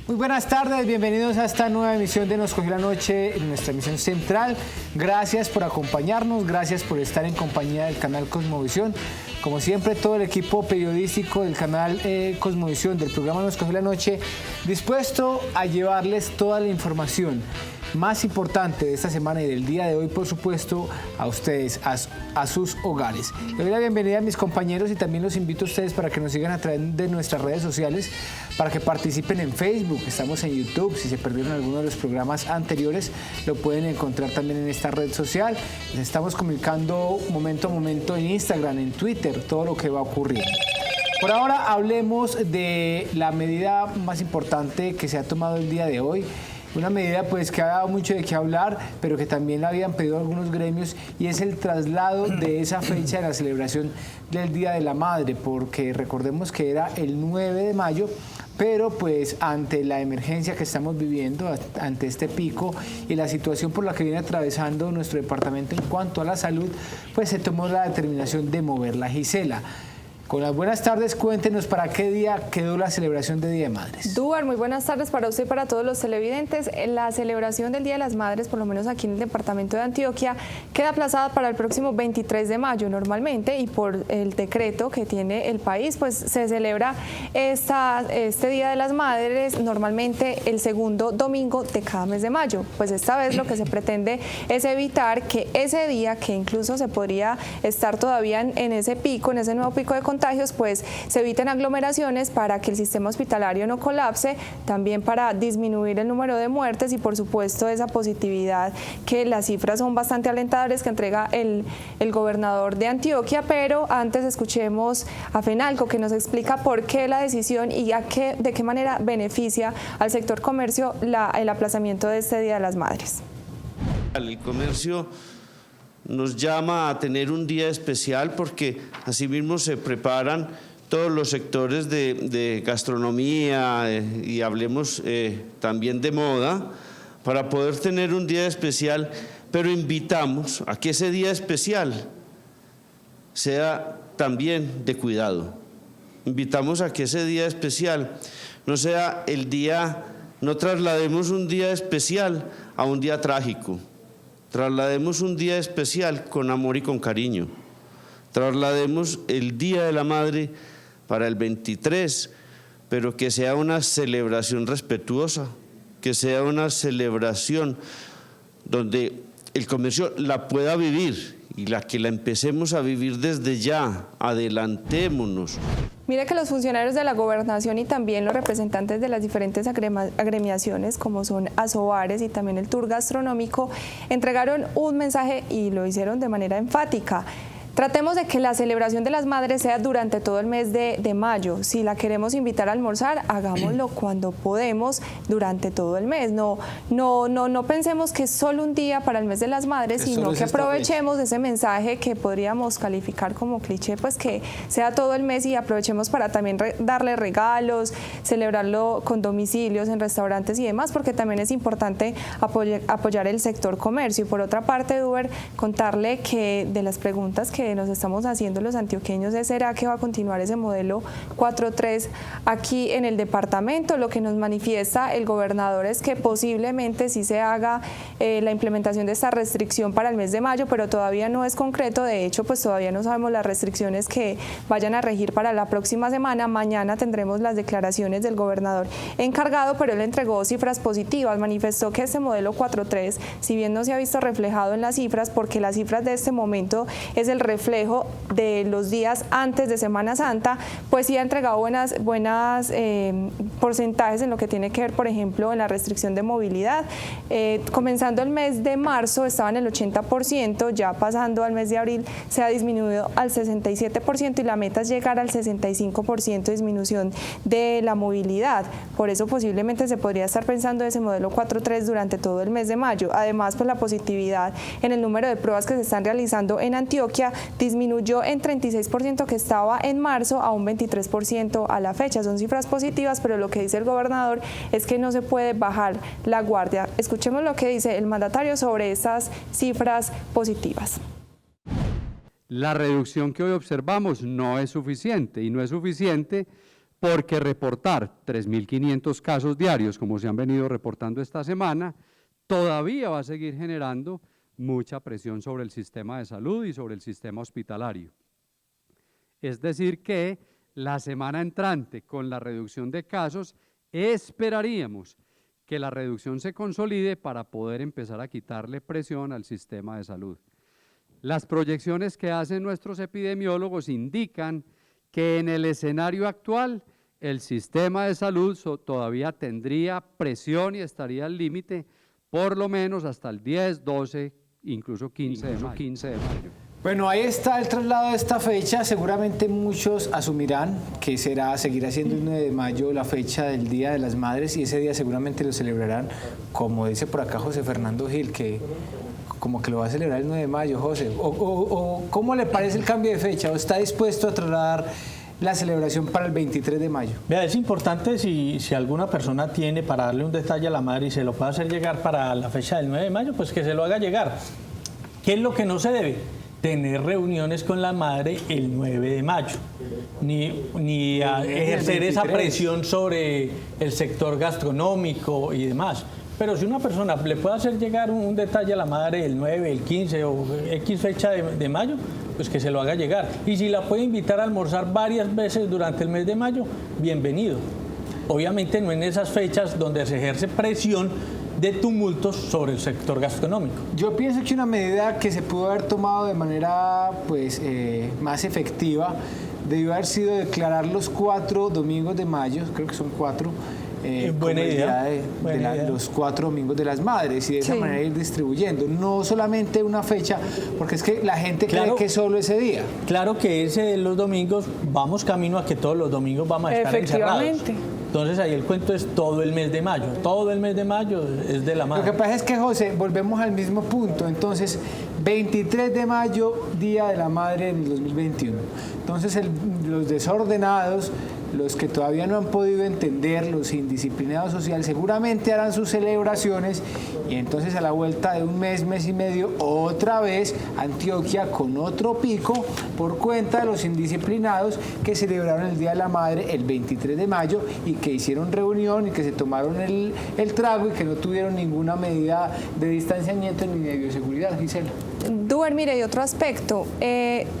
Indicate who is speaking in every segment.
Speaker 1: Muy buenas tardes, bienvenidos a esta nueva emisión de Nos Cogió la Noche, en nuestra emisión central. Gracias por acompañarnos, gracias por estar en compañía del canal Cosmovisión. Como siempre, todo el equipo periodístico del canal Cosmovisión, del programa Nos Cogió la Noche, dispuesto a llevarles toda la información más importante de esta semana y del día de hoy, por supuesto, a ustedes, a sus hogares. Le doy la bienvenida a mis compañeros y también los invito a ustedes para que nos sigan a través de nuestras redes sociales, para que participen en Facebook, estamos en YouTube, si se perdieron alguno de los programas anteriores, lo pueden encontrar también en esta red social. Les estamos comunicando momento a momento en Instagram, en Twitter, todo lo que va a ocurrir. Por ahora hablemos de la medida más importante que se ha tomado el día de hoy. Una medida pues que ha dado mucho de qué hablar, pero que también la habían pedido algunos gremios, y es el traslado de esa fecha de la celebración del Día de la Madre, porque recordemos que era el 9 de mayo, pero pues ante la emergencia que estamos viviendo, ante este pico y la situación por la que viene atravesando nuestro departamento en cuanto a la salud, pues se tomó la determinación de moverla. Gisela, con las buenas tardes, cuéntenos para qué día quedó la celebración de Día de Madres.
Speaker 2: Duar, muy buenas tardes para usted y para todos los televidentes. La celebración del Día de las Madres, por lo menos aquí en el departamento de Antioquia, queda aplazada para el próximo 23 de mayo normalmente, y por el decreto que tiene el país, pues se celebra este Día de las Madres normalmente el segundo domingo de cada mes de mayo. Pues esta vez lo que se pretende es evitar que ese día, que incluso se podría estar todavía en ese pico, en ese nuevo pico de contagios, pues se eviten aglomeraciones para que el sistema hospitalario no colapse, también para disminuir el número de muertes y por supuesto esa positividad, que las cifras son bastante alentadoras que entrega el gobernador de Antioquia. Pero antes escuchemos a Fenalco, que nos explica por qué la decisión y de qué manera beneficia al sector comercio el aplazamiento de este Día de las Madres.
Speaker 3: El comercio nos llama a tener un día especial porque asimismo se preparan todos los sectores de gastronomía y hablemos también de moda para poder tener un día especial, pero invitamos a que ese día especial sea también de cuidado. Invitamos a que ese día especial no sea el día, no traslademos un día especial a un día trágico. Traslademos un día especial con amor y con cariño. Traslademos el Día de la Madre para el 23, pero que sea una celebración respetuosa, que sea una celebración donde el comercio la pueda vivir y que la empecemos a vivir desde ya. Adelantémonos.
Speaker 2: Mire que los funcionarios de la gobernación y también los representantes de las diferentes agremiaciones, como son Asobares y también el Tour Gastronómico, entregaron un mensaje y lo hicieron de manera enfática. Tratemos de que la celebración de las madres sea durante todo el mes de mayo. Si la queremos invitar a almorzar, hagámoslo cuando podemos durante todo el mes. No pensemos que es solo un día para el mes de las madres, sino que aprovechemos ese mensaje que podríamos calificar como cliché, pues que sea todo el mes, y aprovechemos para también darle regalos, celebrarlo con domicilios en restaurantes y demás, porque también es importante apoyar el sector comercio. Y por otra parte, Duber, contarle que de las preguntas que nos estamos haciendo los antioqueños es: ¿será que va a continuar ese modelo 4-3 aquí en el departamento? Lo que nos manifiesta el gobernador es que posiblemente sí se haga la implementación de esta restricción para el mes de mayo, pero todavía no es concreto. De hecho, pues todavía no sabemos las restricciones que vayan a regir para la próxima semana. Mañana tendremos las declaraciones del gobernador encargado, pero él entregó cifras positivas. Manifestó que este modelo 4-3, si bien no se ha visto reflejado en las cifras, porque las cifras de este momento es el reflejo de los días antes de Semana Santa, pues sí ha entregado buenas porcentajes en lo que tiene que ver, por ejemplo, en la restricción de movilidad. Comenzando el mes de marzo estaba en el 80%, ya pasando al mes de abril se ha disminuido al 67%, y la meta es llegar al 65% de disminución de la movilidad. Por eso posiblemente se podría estar pensando en ese modelo 4-3 durante todo el mes de mayo. Además, pues la positividad en el número de pruebas que se están realizando en Antioquia disminuyó en 36% que estaba en marzo a un 23% a la fecha. Son cifras positivas, pero lo que dice el gobernador es que no se puede bajar la guardia. Escuchemos lo que dice el mandatario sobre estas cifras positivas.
Speaker 4: La reducción que hoy observamos no es suficiente, y no es suficiente porque reportar 3.500 casos diarios, como se han venido reportando esta semana, todavía va a seguir generando mucha presión sobre el sistema de salud y sobre el sistema hospitalario. Es decir que la semana entrante, con la reducción de casos, esperaríamos que la reducción se consolide para poder empezar a quitarle presión al sistema de salud. Las proyecciones que hacen nuestros epidemiólogos indican que en el escenario actual el sistema de salud todavía tendría presión y estaría al límite por lo menos hasta el 10, 12, incluso 15 de mayo.
Speaker 1: Bueno, ahí está el traslado de esta fecha. Seguramente muchos asumirán que seguirá siendo el 9 de mayo la fecha del Día de las Madres, y ese día seguramente lo celebrarán, como dice por acá José Fernando Gil, que como que lo va a celebrar el 9 de mayo, José. O ¿cómo le parece el cambio de fecha? ¿O está dispuesto a trasladar la celebración para el 23 de mayo?
Speaker 5: Vea, es importante si alguna persona tiene para darle un detalle a la madre y se lo puede hacer llegar para la fecha del 9 de mayo, pues que se lo haga llegar. ¿Qué es lo que no se debe? Tener reuniones con la madre el 9 de mayo, ni ejercer esa presión sobre el sector gastronómico y demás. Pero si una persona le puede hacer llegar un detalle a la madre el 9, el 15 o X fecha de mayo, pues que se lo haga llegar. Y si la puede invitar a almorzar varias veces durante el mes de mayo, bienvenido. Obviamente no en esas fechas donde se ejerce presión de tumultos sobre el sector gastronómico.
Speaker 1: Yo pienso que una medida que se pudo haber tomado de manera más efectiva debió haber sido declarar los 4 domingos de mayo, creo que son 4,
Speaker 5: buena idea.
Speaker 1: Los 4 domingos de las madres, y de esa manera ir distribuyendo, no solamente una fecha, porque es que la gente cree que es solo ese día.
Speaker 5: Claro que ese de los domingos, vamos camino a que todos los domingos vamos a estar encerrados. Entonces ahí el cuento es todo el mes de mayo. Todo el mes de mayo es de la madre.
Speaker 1: Lo que pasa es que, José, volvemos al mismo punto. Entonces, 23 de mayo, Día de la Madre en el 2021. Entonces, los desordenados, los que todavía no han podido entender, los indisciplinados sociales, seguramente harán sus celebraciones, y entonces a la vuelta de un mes, mes y medio, otra vez Antioquia con otro pico por cuenta de los indisciplinados que celebraron el Día de la Madre el 23 de mayo y que hicieron reunión y que se tomaron el trago y que no tuvieron ninguna medida de distanciamiento ni de bioseguridad. Gisela.
Speaker 2: Duer, mire, y otro aspecto,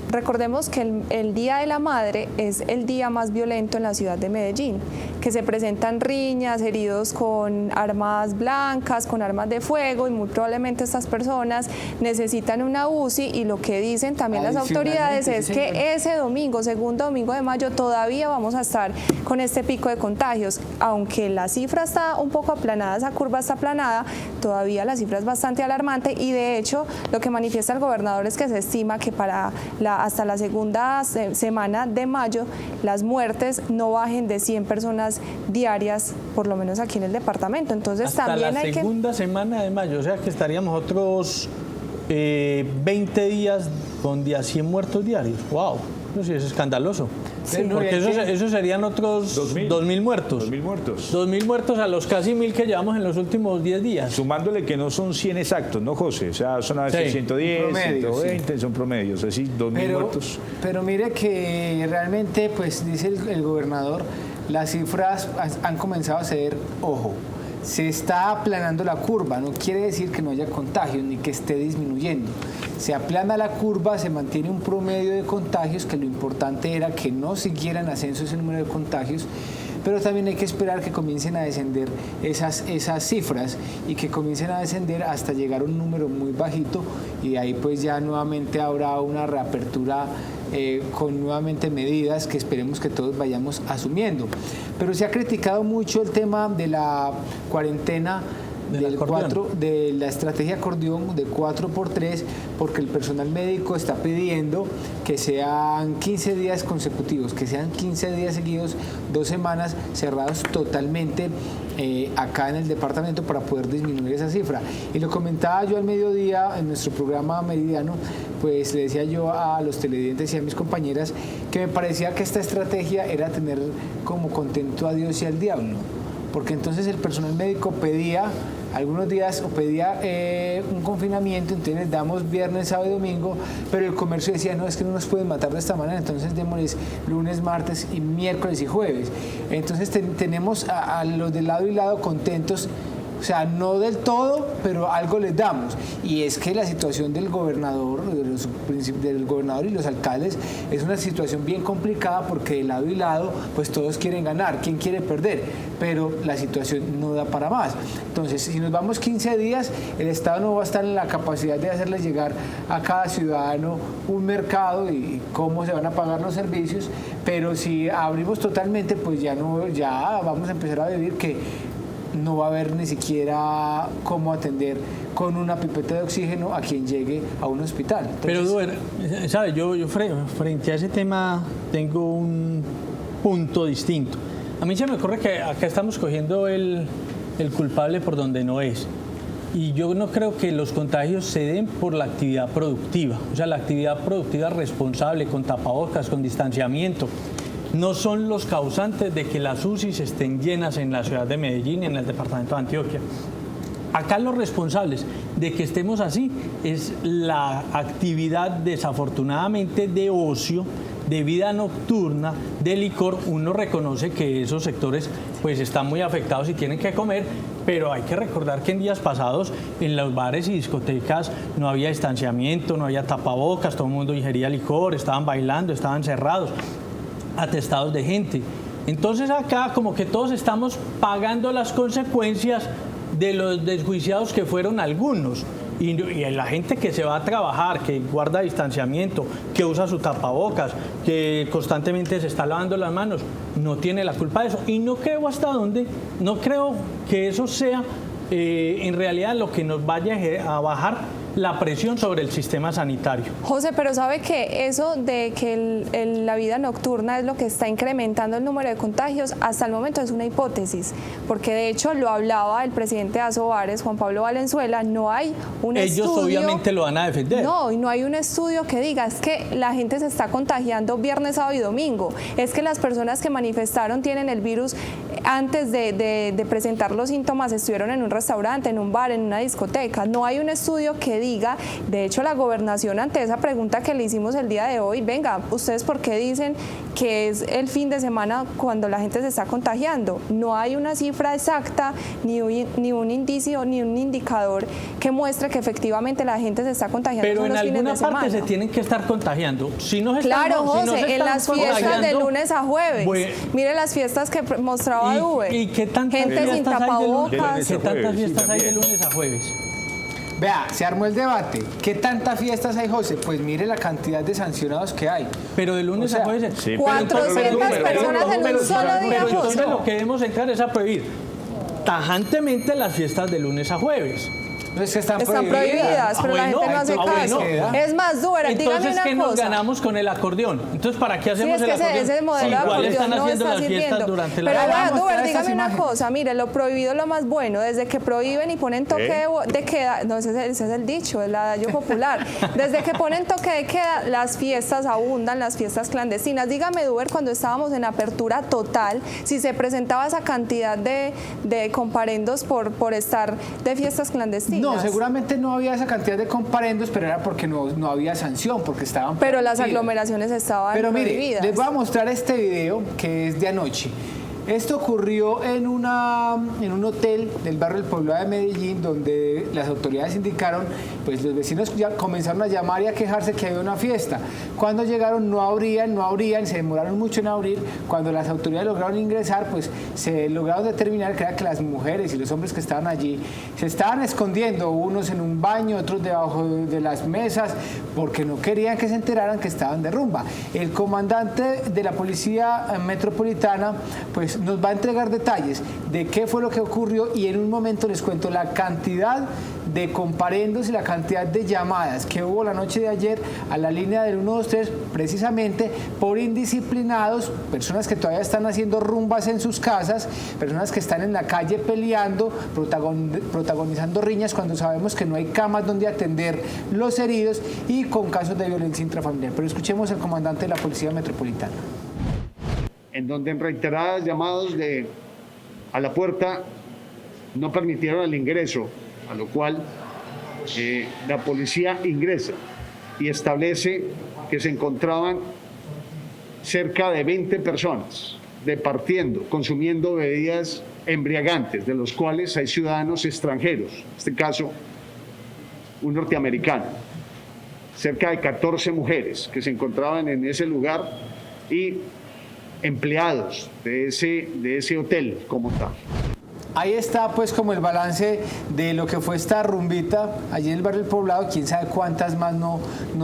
Speaker 2: recordemos que el Día de la Madre es el día más violento en la ciudad de Medellín, que se presentan riñas, heridos con armas blancas, con armas de fuego, y muy probablemente estas personas necesitan una UCI, y lo que dicen también las autoridades es que ese domingo, segundo domingo de mayo, todavía vamos a estar con este pico de contagios. Aunque la cifra está un poco aplanada, esa curva está aplanada, todavía la cifra es bastante alarmante, y de hecho lo que manifiesta el gobernador es que se estima que hasta la segunda semana de mayo las muertes no bajen de 100 personas diarias, por lo menos aquí en el departamento. Entonces
Speaker 5: hasta
Speaker 2: también
Speaker 5: la segunda semana de mayo, o sea que estaríamos otros 20 días con 100 muertos diarios. ¡Wow! No sé, es escandaloso. Sí, porque eso serían otros 2.000 muertos.
Speaker 6: 2.000 muertos.
Speaker 5: 2.000 muertos a los casi 1.000 que llevamos en los últimos 10 días.
Speaker 6: Sumándole que no son 100 exactos, ¿no, José? O sea, son a veces 110, promedio, 120, son promedios, así 2.000 muertos.
Speaker 1: Pero mire que realmente, pues dice el gobernador, las cifras han comenzado a ser, ojo, se está aplanando la curva, no quiere decir que no haya contagios ni que esté disminuyendo. Se aplana la curva, se mantiene un promedio de contagios, que lo importante era que no siguiera en ascenso ese número de contagios, pero también hay que esperar que comiencen a descender esas cifras y que comiencen a descender hasta llegar a un número muy bajito, y ahí pues ya nuevamente habrá una reapertura con nuevamente medidas que esperemos que todos vayamos asumiendo. Pero se ha criticado mucho el tema de la cuarentena, de la estrategia acordeón de 4x3, porque el personal médico está pidiendo que sean 15 días consecutivos, que sean 15 días seguidos, 2 semanas cerrados totalmente acá en el departamento para poder disminuir esa cifra. Y lo comentaba yo al mediodía en nuestro programa Meridiano, pues le decía yo a los televidentes y a mis compañeras que me parecía que esta estrategia era tener como contento a Dios y al diablo. porque entonces el personal médico pedía algunos días o pedía un confinamiento, entonces les damos viernes, sábado y domingo, pero el comercio decía, no, es que no nos pueden matar de esta manera, entonces démosles lunes, martes y miércoles y jueves. Entonces tenemos a los de lado y lado contentos. O sea, no del todo, pero algo les damos. Y es que la situación del gobernador y los alcaldes es una situación bien complicada porque de lado y lado, pues todos quieren ganar, ¿quién quiere perder? Pero la situación no da para más. Entonces, si nos vamos 15 días, el Estado no va a estar en la capacidad de hacerles llegar a cada ciudadano un mercado y cómo se van a pagar los servicios, pero si abrimos totalmente, pues ya vamos a empezar a vivir que no va a haber ni siquiera cómo atender con una pipeta de oxígeno a quien llegue a un hospital. Entonces,
Speaker 5: pero, Duber, ¿sabes? Yo frente a ese tema tengo un punto distinto. A mí se me ocurre que acá estamos cogiendo el culpable por donde no es. Y yo no creo que los contagios se den por la actividad productiva. O sea, la actividad productiva responsable, con tapabocas, con distanciamiento, no son los causantes de que las UCIs estén llenas en la ciudad de Medellín y en el departamento de Antioquia. Acá los responsables de que estemos así es la actividad desafortunadamente de ocio, de vida nocturna, de licor. Uno reconoce que esos sectores pues están muy afectados y tienen que comer, pero hay que recordar que en días pasados en los bares y discotecas no había distanciamiento, no había tapabocas, todo el mundo ingería licor, estaban bailando, estaban cerrados, atestados de gente. Entonces acá como que todos estamos pagando las consecuencias de los desjuiciados que fueron algunos. Y la gente que se va a trabajar, que guarda distanciamiento, que usa su tapabocas, que constantemente se está lavando las manos, no tiene la culpa de eso. Y no creo no creo que eso sea en realidad lo que nos vaya a bajar la presión sobre el sistema sanitario.
Speaker 2: José, pero sabe que eso de que la vida nocturna es lo que está incrementando el número de contagios, hasta el momento es una hipótesis, porque de hecho lo hablaba el presidente de Asobares, Juan Pablo Valenzuela, no hay un estudio.
Speaker 5: Ellos obviamente lo van a defender.
Speaker 2: No, y no hay un estudio que diga, es que la gente se está contagiando viernes, sábado y domingo, es que las personas que manifestaron tienen el virus antes de presentar los síntomas, estuvieron en un restaurante, en un bar, en una discoteca. No hay un estudio que diga, de hecho la gobernación ante esa pregunta que le hicimos el día de hoy, venga, ¿ustedes por qué dicen que es el fin de semana cuando la gente se está contagiando? No hay una cifra exacta, ni un indicio, ni un indicador que muestre que efectivamente la gente se está contagiando.
Speaker 5: Pero en alguna parte se tienen que estar contagiando. Si no se
Speaker 2: claro,
Speaker 5: José,
Speaker 2: si no se en las fiestas de lunes a jueves. Mire las fiestas que mostraba Duber.
Speaker 5: ¿Y qué tantas
Speaker 2: gente sin tapabocas?
Speaker 5: ¿Qué tantas fiestas hay de lunes a jueves?
Speaker 1: Vea, se armó el debate. ¿Qué tantas fiestas hay, José? Pues mire la cantidad de sancionados que hay.
Speaker 5: Pero de lunes a jueves...
Speaker 2: Sí, 400 personas en un solo día,
Speaker 5: José. Entonces lo que debemos entrar es a prohibir tajantemente las fiestas de lunes a jueves.
Speaker 1: No es que están
Speaker 2: prohibidas, pero la gente no hace caso. Es más, Duber, dígame una cosa.
Speaker 5: Entonces, ¿qué nos ganamos con el acordeón? Entonces, ¿para qué hacemos el acordeón?
Speaker 2: Ese modelo de acordeón
Speaker 5: están
Speaker 2: no
Speaker 5: haciendo
Speaker 2: está
Speaker 5: las fiestas
Speaker 2: sirviendo.
Speaker 5: Durante la
Speaker 2: pero Duber, dígame una cosa. Mire, lo prohibido es lo más bueno. Desde que prohíben y ponen toque de queda, no, ese es el dicho, el adagio popular. Desde que ponen toque de queda, las fiestas abundan, las fiestas clandestinas. Dígame, Duber, cuando estábamos en apertura total, si se presentaba esa cantidad de comparendos por estar de fiestas clandestinas.
Speaker 1: No, seguramente no había esa cantidad de comparendos, pero era porque no había sanción, porque estaban
Speaker 2: pero las aglomeraciones estaban prohibidas. Pero mire,
Speaker 1: les voy a mostrar este video que es de anoche. Esto ocurrió en un hotel del barrio del Poblado de Medellín, donde las autoridades indicaron, pues los vecinos ya comenzaron a llamar y a quejarse que había una fiesta. Cuando llegaron no abrían, se demoraron mucho en abrir. Cuando las autoridades lograron ingresar, pues se lograron determinar que era que las mujeres y los hombres que estaban allí se estaban escondiendo, unos en un baño, otros debajo de las mesas, porque no querían que se enteraran que estaban de rumba. El comandante de la Policía Metropolitana, pues nos va a entregar detalles de qué fue lo que ocurrió y en un momento les cuento la cantidad de comparendos y la cantidad de llamadas que hubo la noche de ayer a la línea del 123 precisamente por indisciplinados, personas que todavía están haciendo rumbas en sus casas, personas que están en la calle peleando, protagonizando riñas cuando sabemos que no hay camas donde atender los heridos y con casos de violencia intrafamiliar. Pero escuchemos al comandante de la Policía Metropolitana.
Speaker 7: En donde en reiteradas llamados de a la puerta no permitieron el ingreso, a lo cual la policía ingresa y establece que se encontraban cerca de 20 personas departiendo, consumiendo bebidas embriagantes, de los cuales hay ciudadanos extranjeros, en este caso un norteamericano, cerca de 14 mujeres que se encontraban en ese lugar y empleados de ese hotel como tal.
Speaker 1: Ahí está pues como el balance de lo que fue esta rumbita allí en el barrio del Poblado. Quién sabe cuántas más no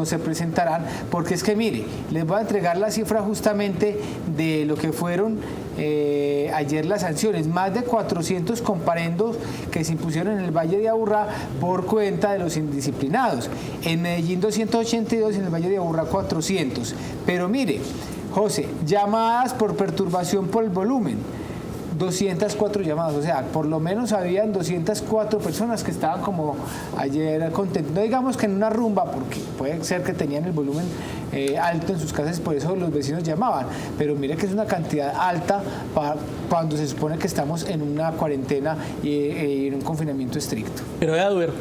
Speaker 1: se presentarán, porque es que mire, les voy a entregar la cifra justamente de lo que fueron ayer las sanciones. Más de 400 comparendos que se impusieron en el Valle de Aburrá por cuenta de los indisciplinados. En Medellín 282 y en el Valle de Aburrá 400. Pero mire, José, llamadas por perturbación por el volumen, 204 llamadas, o sea, por lo menos habían 204 personas que estaban como ayer contentos. No digamos que en una rumba, porque puede ser que tenían el volumen alto en sus casas, por eso los vecinos llamaban, pero mire que es una cantidad alta para cuando se supone que estamos en una cuarentena y en un confinamiento estricto.
Speaker 5: Pero Eduardo,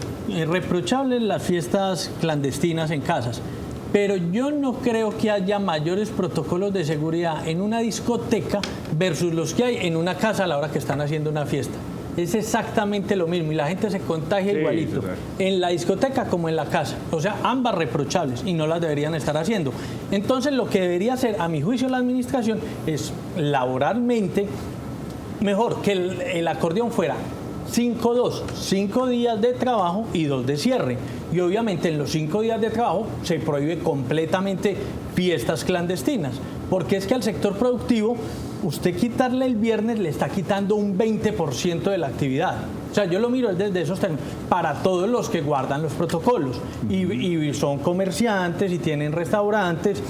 Speaker 5: reprochables las fiestas clandestinas en casas. Pero yo no creo que haya mayores protocolos de seguridad en una discoteca versus los que hay en una casa a la hora que están haciendo una fiesta. Es exactamente lo mismo y la gente se contagia igualito en la discoteca como en la casa. O sea, ambas reprochables y no las deberían estar haciendo. Entonces, lo que debería hacer, a mi juicio, la administración es laboralmente mejor que el acordeón fuera 5-2, 5 días de trabajo y 2 de cierre. Y obviamente en los 5 días de trabajo se prohíbe completamente fiestas clandestinas, porque es que al sector productivo usted quitarle el viernes le está quitando un 20% de la actividad. O sea, yo lo miro desde esos términos, para todos los que guardan los protocolos y son comerciantes y tienen restaurantes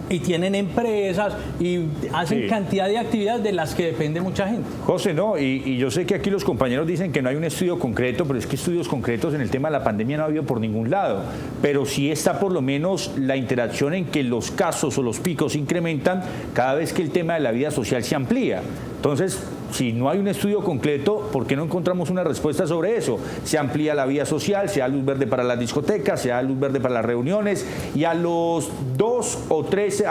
Speaker 5: y tienen empresas y hacen cantidad de actividades de las que depende mucha gente.
Speaker 6: José, no, y yo sé que aquí los compañeros dicen que no hay un estudio concreto, pero es que estudios concretos en el tema de la pandemia no ha habido por ningún lado, pero sí está por lo menos la interacción en que los casos o los picos incrementan cada vez que el tema de la vida social se amplía. Entonces, si no hay un estudio concreto, ¿por qué no encontramos una respuesta sobre eso? Se amplía la vida social, se da luz verde para las discotecas, se da luz verde para las reuniones y a las 2 o 3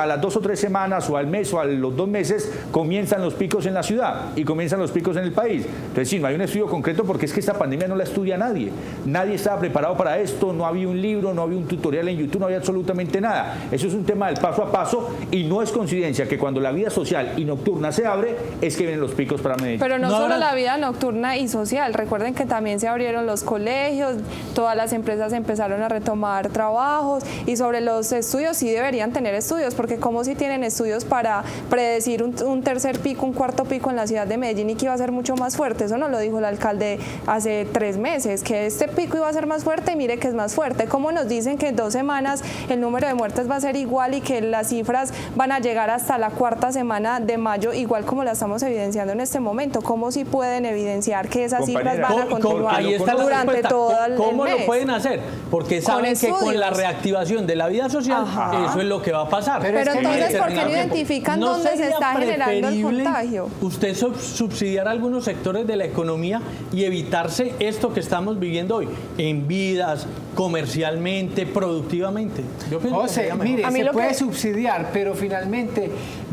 Speaker 6: semanas o al mes o a los 2 meses comienzan los picos en la ciudad y comienzan los picos en el país. Entonces, sí, no hay un estudio concreto porque es que esta pandemia no la estudia nadie. Nadie estaba preparado para esto, no había un libro, no había un tutorial en YouTube, no había absolutamente nada. Eso es un tema del paso a paso y no es coincidencia que cuando la vida social y nocturna se abre es que vienen los picos para Medellín.
Speaker 2: Pero no solo la vida nocturna y social, recuerden que también se abrieron los colegios, todas las empresas empezaron a retomar trabajos y sobre los estudios sí deberían tener estudios, porque como si tienen estudios para predecir un tercer pico, un cuarto pico en la ciudad de Medellín y que iba a ser mucho más fuerte. Eso nos lo dijo el alcalde hace 3 meses, que este pico iba a ser más fuerte y mire que es más fuerte. ¿Cómo nos dicen que en 2 semanas el número de muertes va a ser igual y que las cifras van a llegar hasta la 4ª semana de mayo, igual como la estamos evidenciando en este momento? ¿Cómo si pueden evidenciar que esas cifras van a continuar durante todo el mes?
Speaker 5: ¿Cómo lo pueden hacer? Porque saben que con la reactivación de la vida social, eso es lo que va a pasar.
Speaker 2: Pero entonces, ¿por qué no identifican dónde se está generando el contagio?
Speaker 5: Usted subsidiar algunos sectores de la economía y evitarse esto que estamos viviendo hoy, en vidas, comercialmente, productivamente.
Speaker 1: Yo pienso José, mire, se puede subsidiar, pero finalmente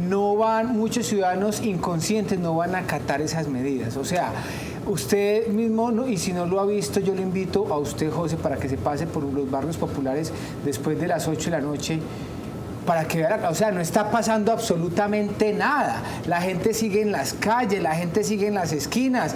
Speaker 1: no van, muchos ciudadanos inconscientes no van a acatar esas medidas. O sea, usted mismo, y si no lo ha visto, yo le invito a usted, José, para que se pase por los barrios populares después de las 8 de la noche, para que vean, o sea, no está pasando absolutamente nada. La gente sigue en las calles, la gente sigue en las esquinas.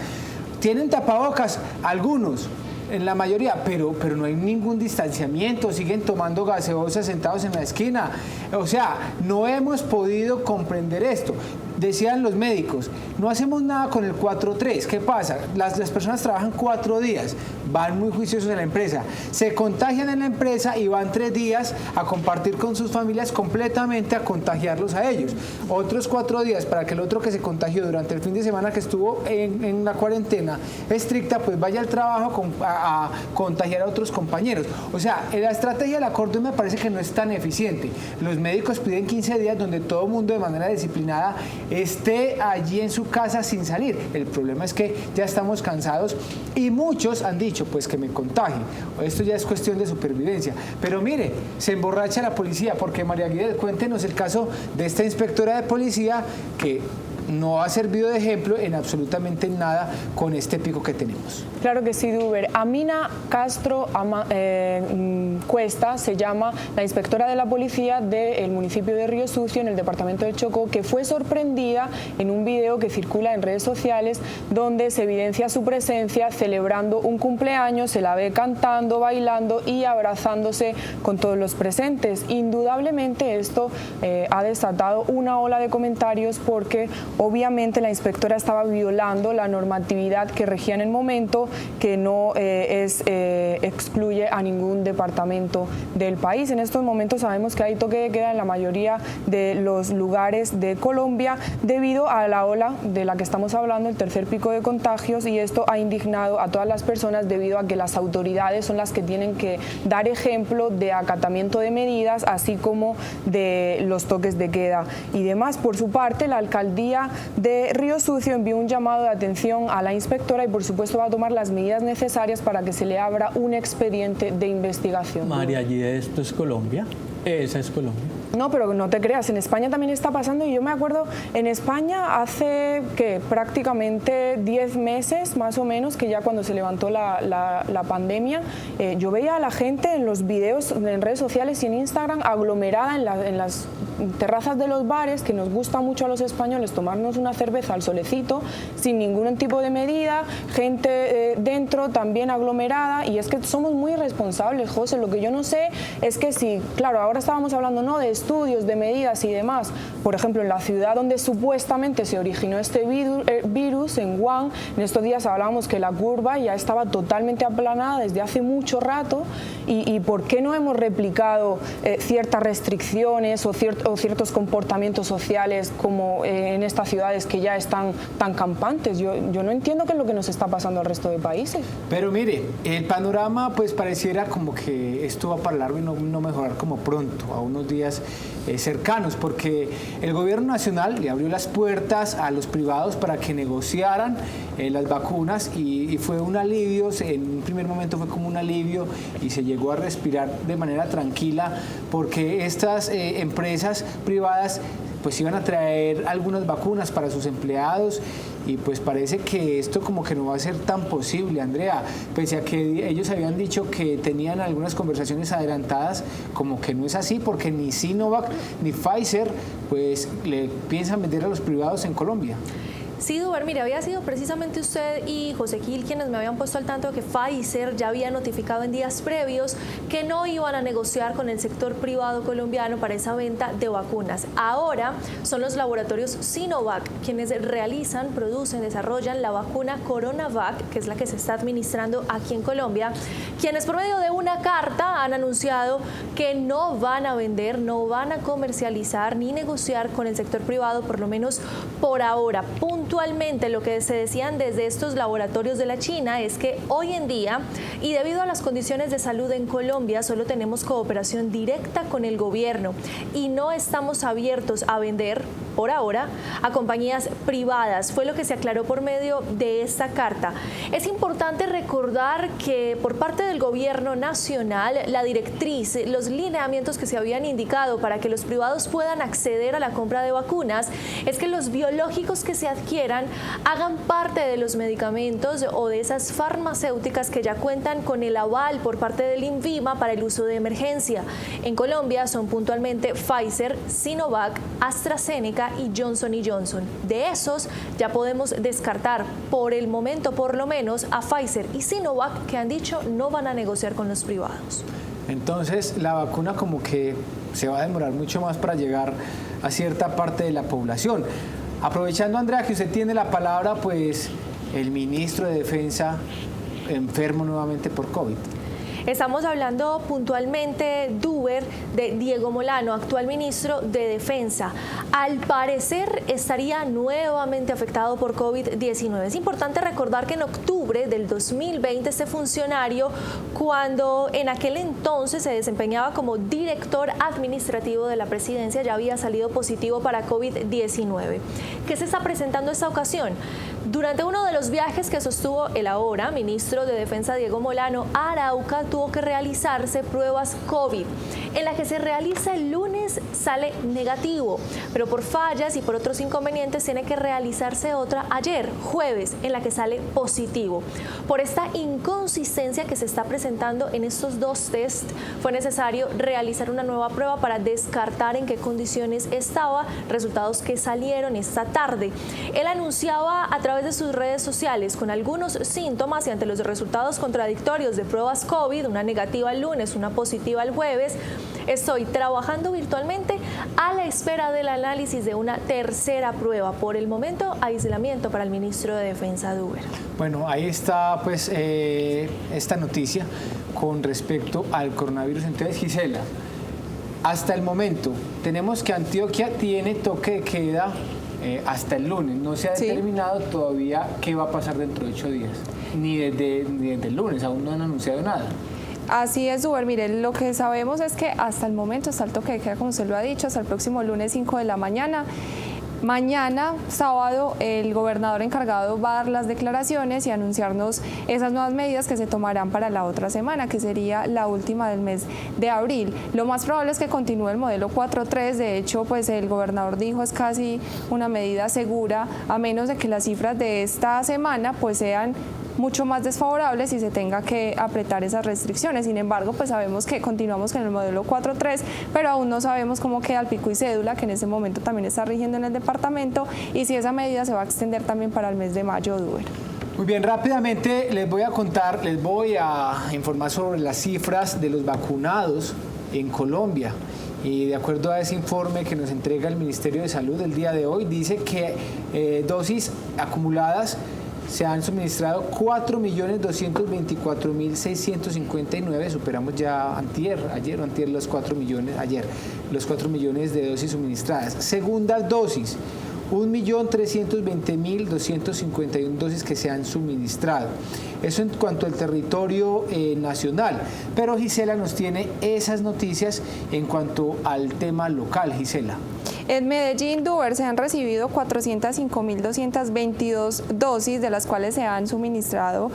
Speaker 1: Tienen tapabocas, algunos, en la mayoría, pero no hay ningún distanciamiento, siguen tomando gaseosas sentados en la esquina. O sea, no hemos podido comprender esto. Decían los médicos, no hacemos nada con el 4-3. ¿Qué pasa? Las personas trabajan 4 días, van muy juiciosos en la empresa, se contagian en la empresa y van 3 días a compartir con sus familias, completamente a contagiarlos a ellos. Otros 4 días para que el otro que se contagió durante el fin de semana que estuvo en la cuarentena estricta, pues vaya al trabajo a contagiar a otros compañeros. O sea, la estrategia del acordeón me parece que no es tan eficiente. Los médicos piden 15 días donde todo el mundo de manera disciplinada esté allí en su casa sin salir. El problema es que ya estamos cansados y muchos han dicho, pues que me contagien. Esto ya es cuestión de supervivencia. Pero mire, se emborracha la policía, porque María Guidet, cuéntenos el caso de esta inspectora de policía que no ha servido de ejemplo en absolutamente nada con este pico que tenemos.
Speaker 8: Claro que sí, Duber. Amina Castro Cuesta se llama la inspectora de la policía del municipio de Río Sucio, en el departamento de Chocó, que fue sorprendida en un video que circula en redes sociales donde se evidencia su presencia celebrando un cumpleaños, se la ve cantando, bailando y abrazándose con todos los presentes. Indudablemente esto ha desatado una ola de comentarios porque obviamente la inspectora estaba violando la normatividad que regía en el momento, que no excluye a ningún departamento del país. En estos momentos sabemos que hay toque de queda en la mayoría de los lugares de Colombia debido a la ola de la que estamos hablando, el tercer pico de contagios, y esto ha indignado a todas las personas debido a que las autoridades son las que tienen que dar ejemplo de acatamiento de medidas, así como de los toques de queda y demás. Por su parte, la alcaldía de Río Sucio envió un llamado de atención a la inspectora y por supuesto va a tomar las medidas necesarias para que se le abra un expediente de investigación.
Speaker 5: María Guidet, ¿esto es Colombia? Esa es Colombia.
Speaker 8: No, pero no te creas, en España también está pasando, y yo me acuerdo, en España hace prácticamente 10 meses más o menos, que ya cuando se levantó la pandemia, yo veía a la gente en los videos en redes sociales y en Instagram aglomerada en las terrazas de los bares, que nos gusta mucho a los españoles tomarnos una cerveza al solecito sin ningún tipo de medida, gente dentro también aglomerada, y es que somos muy irresponsables, José. Lo que yo no sé es que si, claro, ahora estábamos hablando, ¿no?, de estudios, de medidas y demás. Por ejemplo, en la ciudad donde supuestamente se originó este virus, en Wuhan, en estos días hablábamos que la curva ya estaba totalmente aplanada desde hace mucho rato, y ¿por qué no hemos replicado ciertas restricciones o ciertos comportamientos sociales como en estas ciudades que ya están tan campantes? Yo no entiendo qué es lo que nos está pasando al resto de países.
Speaker 1: Pero mire, el panorama pues pareciera como que esto va para largo y no mejorar como pronto, a unos días cercanos, porque el gobierno nacional le abrió las puertas a los privados para que negociaran las vacunas, y fue un alivio. En un primer momento fue como un alivio y se llegó a respirar de manera tranquila, porque estas empresas privadas pues iban a traer algunas vacunas para sus empleados, y pues parece que esto como que no va a ser tan posible, Andrea, pese a que ellos habían dicho que tenían algunas conversaciones adelantadas, como que no es así, porque ni Sinovac ni Pfizer pues le piensan vender a los privados en Colombia.
Speaker 9: Sí, Duber, mire, había sido precisamente usted y José Gil quienes me habían puesto al tanto de que Pfizer ya había notificado en días previos que no iban a negociar con el sector privado colombiano para esa venta de vacunas. Ahora son los laboratorios Sinovac quienes realizan, producen, desarrollan la vacuna Coronavac, que es la que se está administrando aquí en Colombia, quienes por medio de una carta han anunciado que no van a vender, no van a comercializar ni negociar con el sector privado, por lo menos por ahora. Puntualmente, lo que se decían desde estos laboratorios de la China es que hoy en día, y debido a las condiciones de salud en Colombia, solo tenemos cooperación directa con el gobierno y no estamos abiertos a vender por ahora a compañías privadas. Fue lo que se aclaró por medio de esta carta. Es importante recordar que por parte del gobierno nacional, la directriz, los lineamientos que se habían indicado para que los privados puedan acceder a la compra de vacunas es que los biológicos que se adquieran hagan parte de los medicamentos o de esas farmacéuticas que ya cuentan con el aval por parte del INVIMA para el uso de emergencia. En Colombia son puntualmente Pfizer, Sinovac, AstraZeneca y Johnson & Johnson. De esos ya podemos descartar por el momento, por lo menos, a Pfizer y Sinovac, que han dicho no van a negociar con los privados.
Speaker 1: Entonces la vacuna como que se va a demorar mucho más para llegar a cierta parte de la población. Aprovechando, Andrea, que usted tiene la palabra, pues el ministro de Defensa enfermo nuevamente por COVID.
Speaker 9: Estamos hablando puntualmente, Duber, de Diego Molano, actual ministro de Defensa. Al parecer estaría nuevamente afectado por COVID-19. Es importante recordar que en octubre del 2020 este funcionario, cuando en aquel entonces se desempeñaba como director administrativo de la presidencia, ya había salido positivo para COVID-19. ¿Qué se está presentando esta ocasión? Durante uno de los viajes que sostuvo el ahora ministro de Defensa Diego Molano a Arauca, tuvo que realizarse pruebas COVID. En la que se realiza el lunes sale negativo, pero por fallas y por otros inconvenientes tiene que realizarse otra ayer, jueves, en la que sale positivo. Por esta inconsistencia que se está presentando en estos dos test, fue necesario realizar una nueva prueba para descartar en qué condiciones estaba, resultados que salieron esta tarde. Él anunciaba a través de sus redes sociales con algunos síntomas y ante los resultados contradictorios de pruebas COVID, una negativa el lunes, una positiva el jueves, estoy trabajando virtualmente a la espera del análisis de una tercera prueba. Por el momento, aislamiento para el ministro de Defensa, Duber.
Speaker 1: Bueno, ahí está pues esta noticia con respecto al coronavirus. Entonces, Gisela, hasta el momento tenemos que Antioquia tiene toque de queda hasta el lunes. No se ha determinado todavía qué va a pasar dentro de 8 días, ni desde el lunes, aún no han anunciado nada.
Speaker 2: Así es, Duber. Mire, lo que sabemos es que hasta el momento está el toque de queda, como usted lo ha dicho, hasta el próximo lunes 5 de la mañana. Mañana, sábado, el gobernador encargado va a dar las declaraciones y anunciarnos esas nuevas medidas que se tomarán para la otra semana, que sería la última del mes de abril. Lo más probable es que continúe el modelo 4.3, de hecho, pues el gobernador dijo es casi una medida segura, a menos de que las cifras de esta semana pues sean mucho más desfavorables y se tenga que apretar esas restricciones. Sin embargo, pues sabemos que continuamos con el modelo 4.3, pero aún no sabemos cómo queda el pico y cédula, que en ese momento también está rigiendo en el departamento, y si esa medida se va a extender también para el mes de mayo, Duber.
Speaker 1: Muy bien, rápidamente les voy a informar sobre las cifras de los vacunados en Colombia. Y de acuerdo a ese informe que nos entrega el Ministerio de Salud el día de hoy, dice que dosis acumuladas se han suministrado 4.224.659, superamos ya ayer los 4 millones de dosis suministradas. Segundas dosis, 1.320.251 dosis que se han suministrado. Eso en cuanto al territorio nacional. Pero Gisela nos tiene esas noticias en cuanto al tema local. Gisela.
Speaker 2: En Medellín, Duber, se han recibido 405.222 dosis, de las cuales se han suministrado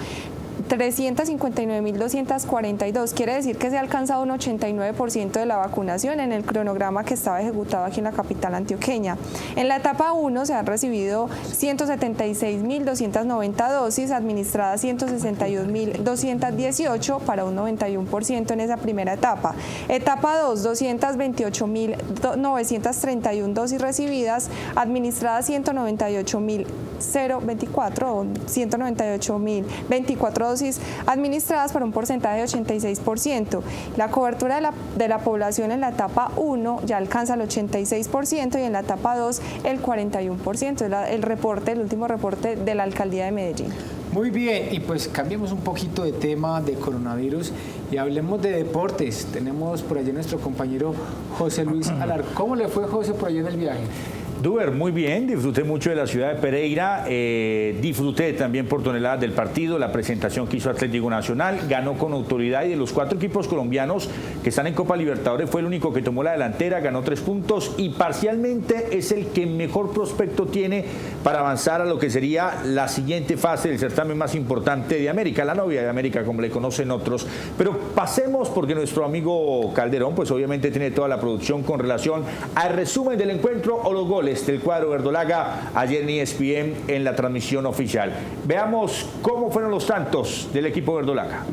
Speaker 2: 359.242. Quiere decir que se ha alcanzado un 89% de la vacunación en el cronograma que estaba ejecutado aquí en la capital antioqueña. En la etapa 1 se han recibido 176.290 dosis, administradas 161.218 para un 91% en esa primera etapa. Etapa 2, 228.931 dosis recibidas, administradas 198.024 o 198.024 dosis administradas para un porcentaje de 86%. La cobertura de la población en la etapa 1 ya alcanza el 86% y en la etapa 2 el 41%. El último reporte de la alcaldía de Medellín.
Speaker 1: Muy bien, y pues cambiemos un poquito de tema de coronavirus y hablemos de deportes. Tenemos por allí nuestro compañero José Luis Alar. ¿Cómo le fue, José, por allí en el viaje?
Speaker 6: Duber, muy bien, disfruté mucho de la ciudad de Pereira, disfruté también por toneladas del partido, la presentación que hizo Atlético Nacional, ganó con autoridad y de los 4 equipos colombianos que están en Copa Libertadores fue el único que tomó la delantera, ganó 3 puntos y parcialmente es el que mejor prospecto tiene para avanzar a lo que sería la siguiente fase del certamen más importante de América, la novia de América como le conocen otros. Pero pasemos porque nuestro amigo Calderón pues obviamente tiene toda la producción con relación al resumen del encuentro o los goles del cuadro verdolaga ayer en ESPN en la transmisión oficial. Veamos cómo fueron los tantos del equipo verdolaga.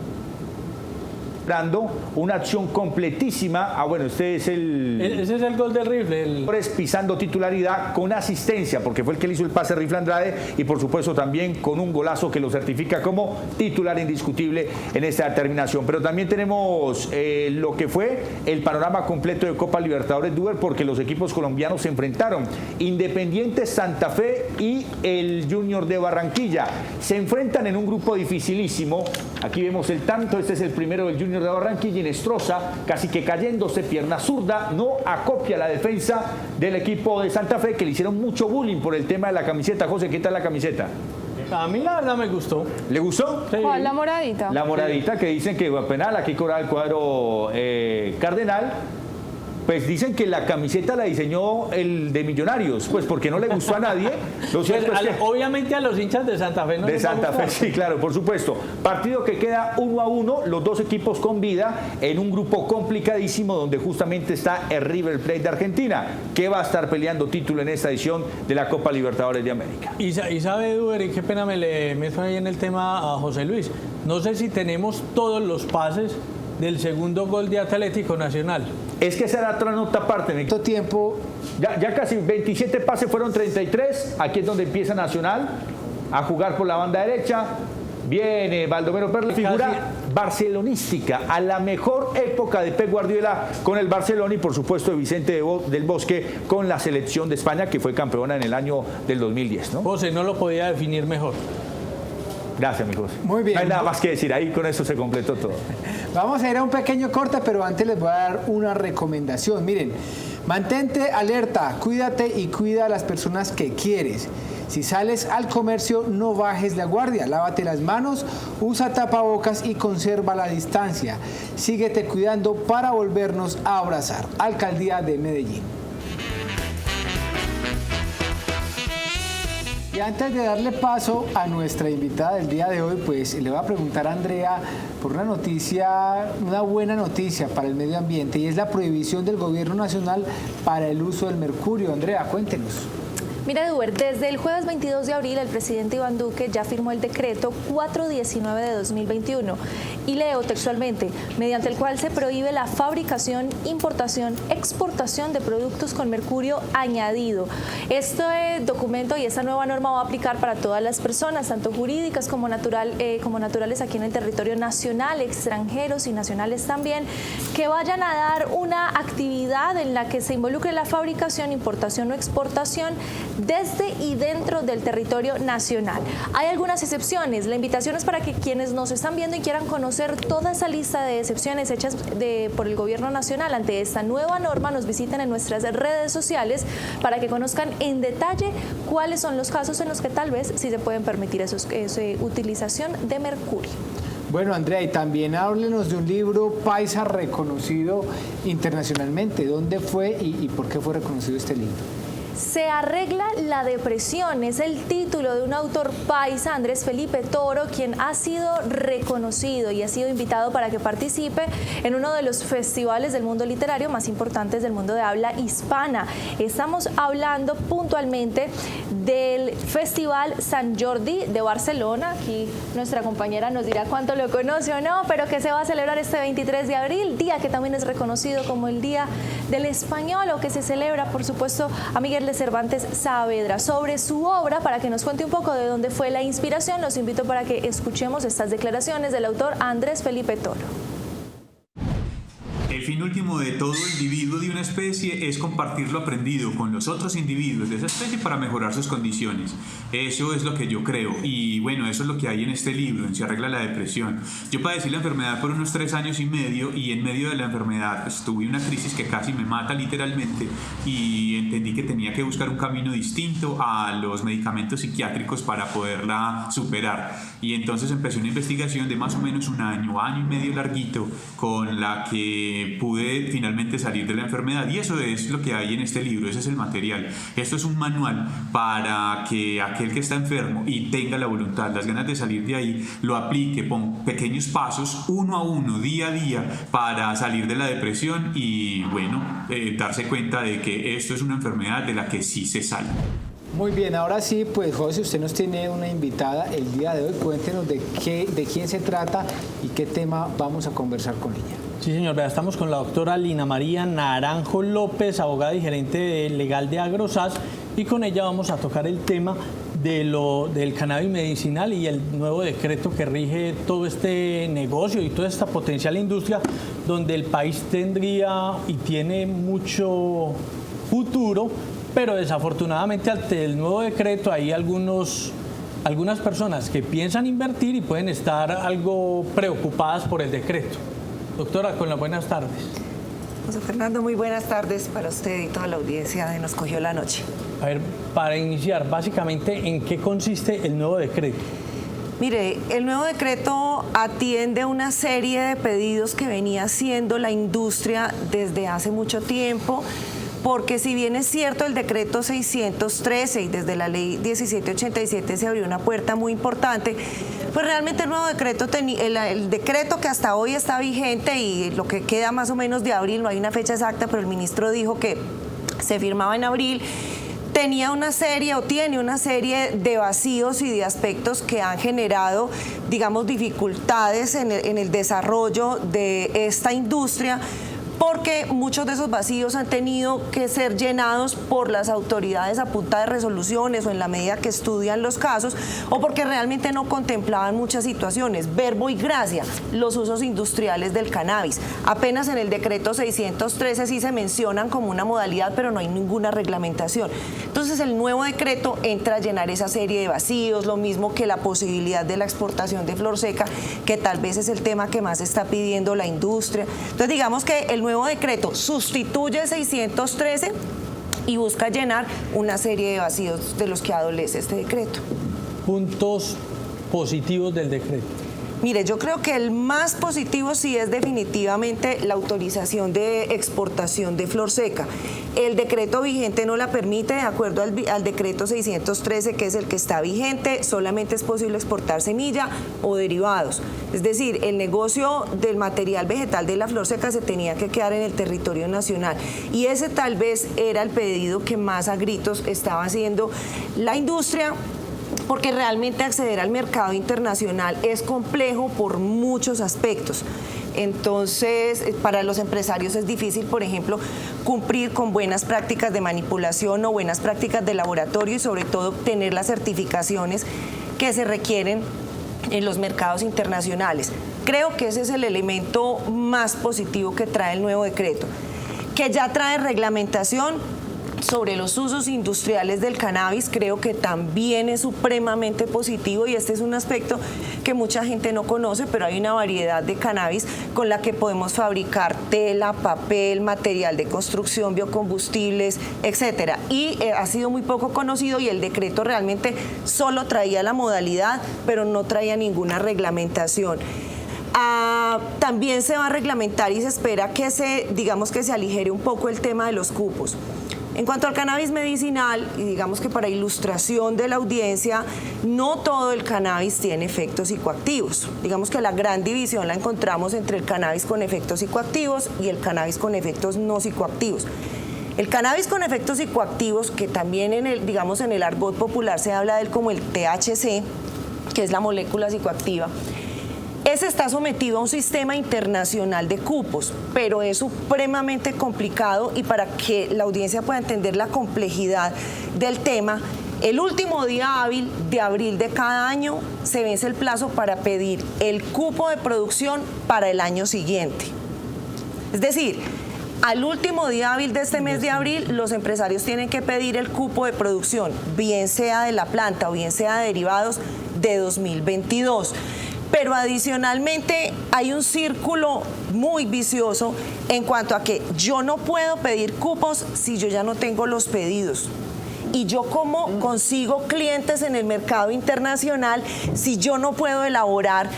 Speaker 6: Una acción completísima. Bueno, ese es el
Speaker 5: gol del Rifle.
Speaker 6: Pisando titularidad con asistencia, porque fue el que le hizo el pase a Rifle Andrade y por supuesto también con un golazo que lo certifica como titular indiscutible en esta terminación. Pero también tenemos lo que fue el panorama completo de Copa Libertadores, Duber, porque los equipos colombianos se enfrentaron. Independiente Santa Fe y el Junior de Barranquilla se enfrentan en un grupo dificilísimo Aquí vemos el tanto, este es el primero del Junior de Barranquilla. Inestrosa, casi que cayéndose, pierna zurda, no acopia la defensa del equipo de Santa Fe, que le hicieron mucho bullying por el tema de la camiseta. José, ¿qué tal la camiseta?
Speaker 5: A mí la verdad me gustó.
Speaker 6: ¿Le gustó?
Speaker 5: Sí.
Speaker 2: ¿Cuál, la moradita?
Speaker 6: La moradita, que dicen que penal, aquí cobra el cuadro Cardenal. Pues dicen que la camiseta la diseñó el de Millonarios, pues porque no le gustó a nadie. Lo cierto es que,
Speaker 5: obviamente a los hinchas de Santa Fe no
Speaker 6: de
Speaker 5: les va a
Speaker 6: Santa Fe,
Speaker 5: gustar.
Speaker 6: sí, claro, por supuesto. Partido que queda 1-1, los dos equipos con vida, en un grupo complicadísimo donde justamente está el River Plate de Argentina, que va a estar peleando título en esta edición de la Copa Libertadores de América.
Speaker 5: Y sabe, Duber, y qué pena me le meto ahí en el tema a José Luis. No sé si tenemos todos los pases del segundo gol de Atlético Nacional.
Speaker 6: Es que esa era otra nota aparte.
Speaker 1: ¿Cuánto tiempo?
Speaker 6: Ya casi 27 pases, fueron 33. Aquí es donde empieza Nacional a jugar por la banda derecha. Viene Baldomero Perla, figura barcelonística, a la mejor época de Pep Guardiola con el Barcelona y por supuesto de Vicente del Bosque con la selección de España, que fue campeona en el año del 2010, ¿no?
Speaker 5: José no lo podía definir mejor.
Speaker 6: Gracias, mi José.
Speaker 1: Muy bien.
Speaker 6: No hay nada más que decir, ahí con eso se completó todo.
Speaker 1: Vamos a ir a un pequeño corte, pero antes les voy a dar una recomendación. Miren, mantente alerta, cuídate y cuida a las personas que quieres. Si sales al comercio, no bajes la guardia, lávate las manos, usa tapabocas y conserva la distancia. Síguete cuidando para volvernos a abrazar. Alcaldía de Medellín. Y antes de darle paso a nuestra invitada del día de hoy, pues le voy a preguntar a Andrea por una noticia, una buena noticia para el medio ambiente, y es la prohibición del gobierno nacional para el uso del mercurio. Andrea, cuéntenos.
Speaker 9: Mira, Eduard, desde el jueves 22 de abril el presidente Iván Duque ya firmó el decreto 419 de 2021 y leo textualmente, mediante el cual se prohíbe la fabricación, importación, exportación de productos con mercurio añadido. Este documento y esta nueva norma va a aplicar para todas las personas, tanto jurídicas como naturales aquí en el territorio nacional, extranjeros y nacionales también, que vayan a dar una actividad en la que se involucre la fabricación, importación o exportación desde y dentro del territorio nacional. Hay algunas excepciones. La invitación es para que quienes nos están viendo y quieran conocer toda esa lista de excepciones hechas por el gobierno nacional ante esta nueva norma, nos visiten en nuestras redes sociales para que conozcan en detalle cuáles son los casos en los que tal vez sí se pueden permitir esa utilización de mercurio.
Speaker 1: Bueno, Andrea, y también háblenos de un libro paisa reconocido internacionalmente. ¿Dónde fue y por qué fue reconocido este libro?
Speaker 9: Se arregla la depresión, es el título de un autor paisa, Andrés Felipe Toro, quien ha sido reconocido y ha sido invitado para que participe en uno de los festivales del mundo literario más importantes del mundo de habla hispana. Estamos hablando puntualmente del Festival Sant Jordi de Barcelona. Aquí nuestra compañera nos dirá cuánto lo conoce o no, pero que se va a celebrar este 23 de abril, día que también es reconocido como el Día del Español, o que se celebra, por supuesto, a Miguel de Cervantes Saavedra. Sobre su obra, para que nos cuente un poco de dónde fue la inspiración, los invito para que escuchemos estas declaraciones del autor Andrés Felipe Toro.
Speaker 10: El fin último de todo individuo de una especie es compartir lo aprendido con los otros individuos de esa especie para mejorar sus condiciones. Eso es lo que yo creo y bueno, eso es lo que hay en este libro, en Se arregla la depresión. Yo padecí la enfermedad por unos 3 años y medio y en medio de la enfermedad tuve una crisis que casi me mata literalmente y entendí que tenía que buscar un camino distinto a los medicamentos psiquiátricos para poderla superar. Y entonces empecé una investigación de más o menos un año y medio larguito, con la que pude finalmente salir de la enfermedad, y eso es lo que hay en este libro, ese es el material. Esto es un manual para que aquel que está enfermo y tenga la voluntad, las ganas de salir de ahí, lo aplique con pequeños pasos, uno a uno, día a día, para salir de la depresión y bueno, darse cuenta de que esto es una enfermedad de la que sí se sale.
Speaker 1: Muy bien, ahora sí, pues José, usted nos tiene una invitada el día de hoy. Cuéntenos de quién se trata y qué tema vamos a conversar con ella.
Speaker 5: Sí, señor, vea, estamos con la doctora Lina María Naranjo López, abogada y gerente legal de Agrosas, y con ella vamos a tocar el tema del cannabis medicinal y el nuevo decreto que rige todo este negocio y toda esta potencial industria, donde el país tendría y tiene mucho futuro, pero desafortunadamente ante el nuevo decreto hay algunos algunas personas que piensan invertir y pueden estar algo preocupadas por el decreto. Doctora, con las buenas tardes.
Speaker 11: José Fernando, muy buenas tardes para usted y toda la audiencia de Nos Cogió la Noche.
Speaker 5: A ver, para iniciar, básicamente, ¿en qué consiste el nuevo decreto?
Speaker 11: Mire, el nuevo decreto atiende a una serie de pedidos que venía haciendo la industria desde hace mucho tiempo, porque si bien es cierto el decreto 613 y desde la ley 1787 se abrió una puerta muy importante, pues realmente el nuevo decreto, el decreto que hasta hoy está vigente y lo que queda más o menos de abril, no hay una fecha exacta, pero el ministro dijo que se firmaba en abril, tenía una serie o tiene una serie de vacíos y de aspectos que han generado, digamos, dificultades en el desarrollo de esta industria, porque muchos de esos vacíos han tenido que ser llenados por las autoridades a punta de resoluciones o en la medida que estudian los casos, o porque realmente no contemplaban muchas situaciones. Verbo y gracia, los usos industriales del cannabis. Apenas en el decreto 613 sí se mencionan como una modalidad, pero no hay ninguna reglamentación. Entonces el nuevo decreto entra a llenar esa serie de vacíos, lo mismo que la posibilidad de la exportación de flor seca, que tal vez es el tema que más está pidiendo la industria. Entonces digamos que el nuevo decreto sustituye el 613 y busca llenar una serie de vacíos de los que adolece este decreto.
Speaker 5: Puntos positivos del decreto.
Speaker 11: Mire, yo creo que el más positivo sí es definitivamente la autorización de exportación de flor seca. El decreto vigente no la permite, de acuerdo al decreto 613, que es el que está vigente, solamente es posible exportar semilla o derivados. Es decir, el negocio del material vegetal de la flor seca se tenía que quedar en el territorio nacional. Y ese tal vez era el pedido que más a gritos estaba haciendo la industria, porque realmente acceder al mercado internacional es complejo por muchos aspectos. Entonces, para los empresarios es difícil, por ejemplo, cumplir con buenas prácticas de manipulación o buenas prácticas de laboratorio y sobre todo obtener las certificaciones que se requieren en los mercados internacionales. Creo que ese es el elemento más positivo que trae el nuevo decreto, que ya trae reglamentación sobre los usos industriales del cannabis. Creo que también es supremamente positivo y este es un aspecto que mucha gente no conoce, pero hay una variedad de cannabis con la que podemos fabricar tela, papel, material de construcción, biocombustibles, etcétera. Y ha sido muy poco conocido y el decreto realmente solo traía la modalidad, pero no traía ninguna reglamentación. También se va a reglamentar y se espera que se aligere un poco el tema de los cupos. En cuanto al cannabis medicinal, y digamos que para ilustración de la audiencia, no todo el cannabis tiene efectos psicoactivos. Digamos que la gran división la encontramos entre el cannabis con efectos psicoactivos y el cannabis con efectos no psicoactivos. El cannabis con efectos psicoactivos, que también en el argot popular se habla de él como el THC, que es la molécula psicoactiva, ese está sometido a un sistema internacional de cupos, pero es supremamente complicado y para que la audiencia pueda entender la complejidad del tema, el último día hábil de abril de cada año se vence el plazo para pedir el cupo de producción para el año siguiente. Es decir, al último día hábil de este mes de abril, los empresarios tienen que pedir el cupo de producción, bien sea de la planta o bien sea de derivados, de 2022. Pero adicionalmente hay un círculo muy vicioso en cuanto a que yo no puedo pedir cupos si yo ya no tengo los pedidos. Y yo cómo consigo clientes en el mercado internacional si yo no puedo elaborar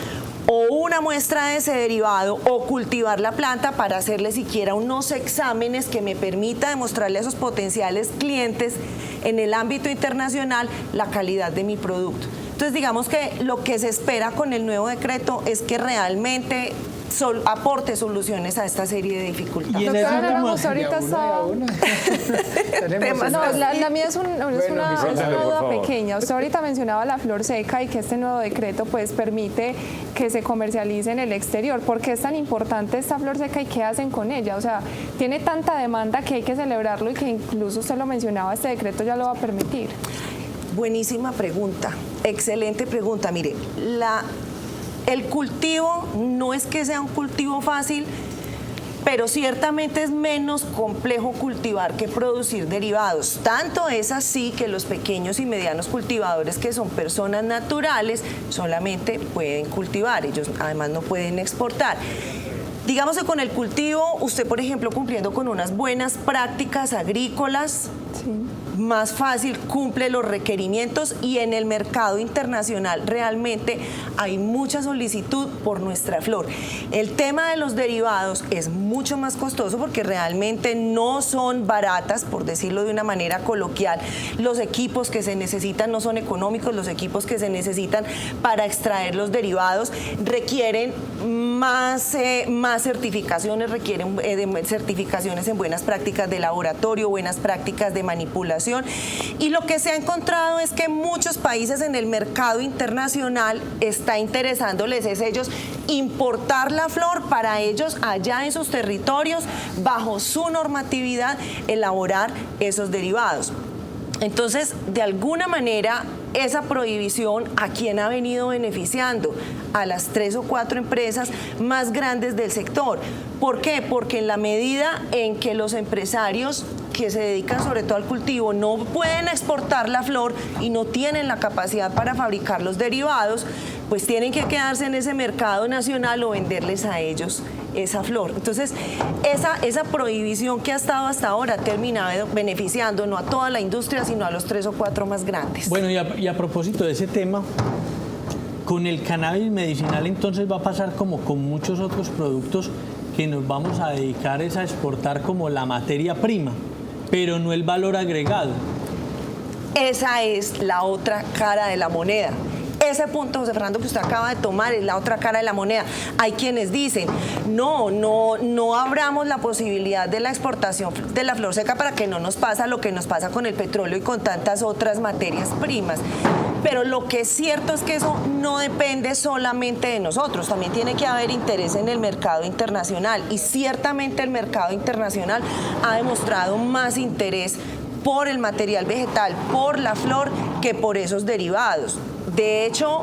Speaker 11: o una muestra de ese derivado o cultivar la planta para hacerle siquiera unos exámenes que me permita demostrarle a esos potenciales clientes en el ámbito internacional la calidad de mi producto. Entonces, digamos que lo que se espera con el nuevo decreto es que realmente aporte soluciones a esta serie de dificultades.
Speaker 2: La mía es una duda pequeña. Usted ahorita mencionaba la flor seca y que este nuevo decreto pues permite que se comercialice en el exterior. ¿Por qué es tan importante esta flor seca y qué hacen con ella? O sea, tiene tanta demanda que hay que celebrarlo y que incluso usted lo mencionaba, este decreto ya lo va a permitir.
Speaker 11: Buenísima pregunta, excelente pregunta. Mire, el cultivo no es que sea un cultivo fácil, pero ciertamente es menos complejo cultivar que producir derivados. Tanto es así que los pequeños y medianos cultivadores, que son personas naturales, solamente pueden cultivar, ellos además no pueden exportar. Digamos que con el cultivo, usted por ejemplo cumpliendo con unas buenas prácticas agrícolas, más fácil cumple los requerimientos, y en el mercado internacional realmente hay mucha solicitud por nuestra flor. El tema de los derivados es mucho más costoso porque realmente no son baratas, por decirlo de una manera coloquial. Los equipos que se necesitan no son económicos, los equipos que se necesitan para extraer los derivados requieren más certificaciones, requieren certificaciones en buenas prácticas de laboratorio, buenas prácticas de manipulación, y lo que se ha encontrado es que muchos países en el mercado internacional está interesándoles es ellos importar la flor para ellos allá en sus territorios, bajo su normatividad, elaborar esos derivados. Entonces, de alguna manera, esa prohibición, ¿a quién ha venido beneficiando? A las 3 o 4 empresas más grandes del sector. ¿Por qué? Porque en la medida en que los empresarios que se dedican sobre todo al cultivo no pueden exportar la flor y no tienen la capacidad para fabricar los derivados, pues tienen que quedarse en ese mercado nacional o venderles a ellos esa flor. Entonces, esa prohibición que ha estado hasta ahora ha terminado beneficiando no a toda la industria, sino a los 3 o 4 más grandes.
Speaker 5: Bueno, y a propósito de ese tema, con el cannabis medicinal entonces va a pasar como con muchos otros productos, que nos vamos a dedicar es a exportar como la materia prima, pero no el valor agregado.
Speaker 11: Esa es la otra cara de la moneda. Ese punto, José Fernando, que usted acaba de tomar, es la otra cara de la moneda. Hay quienes dicen, no abramos la posibilidad de la exportación de la flor seca para que no nos pasa lo que nos pasa con el petróleo y con tantas otras materias primas. Pero lo que es cierto es que eso no depende solamente de nosotros, también tiene que haber interés en el mercado internacional, y ciertamente el mercado internacional ha demostrado más interés por el material vegetal, por la flor, que por esos derivados. De hecho,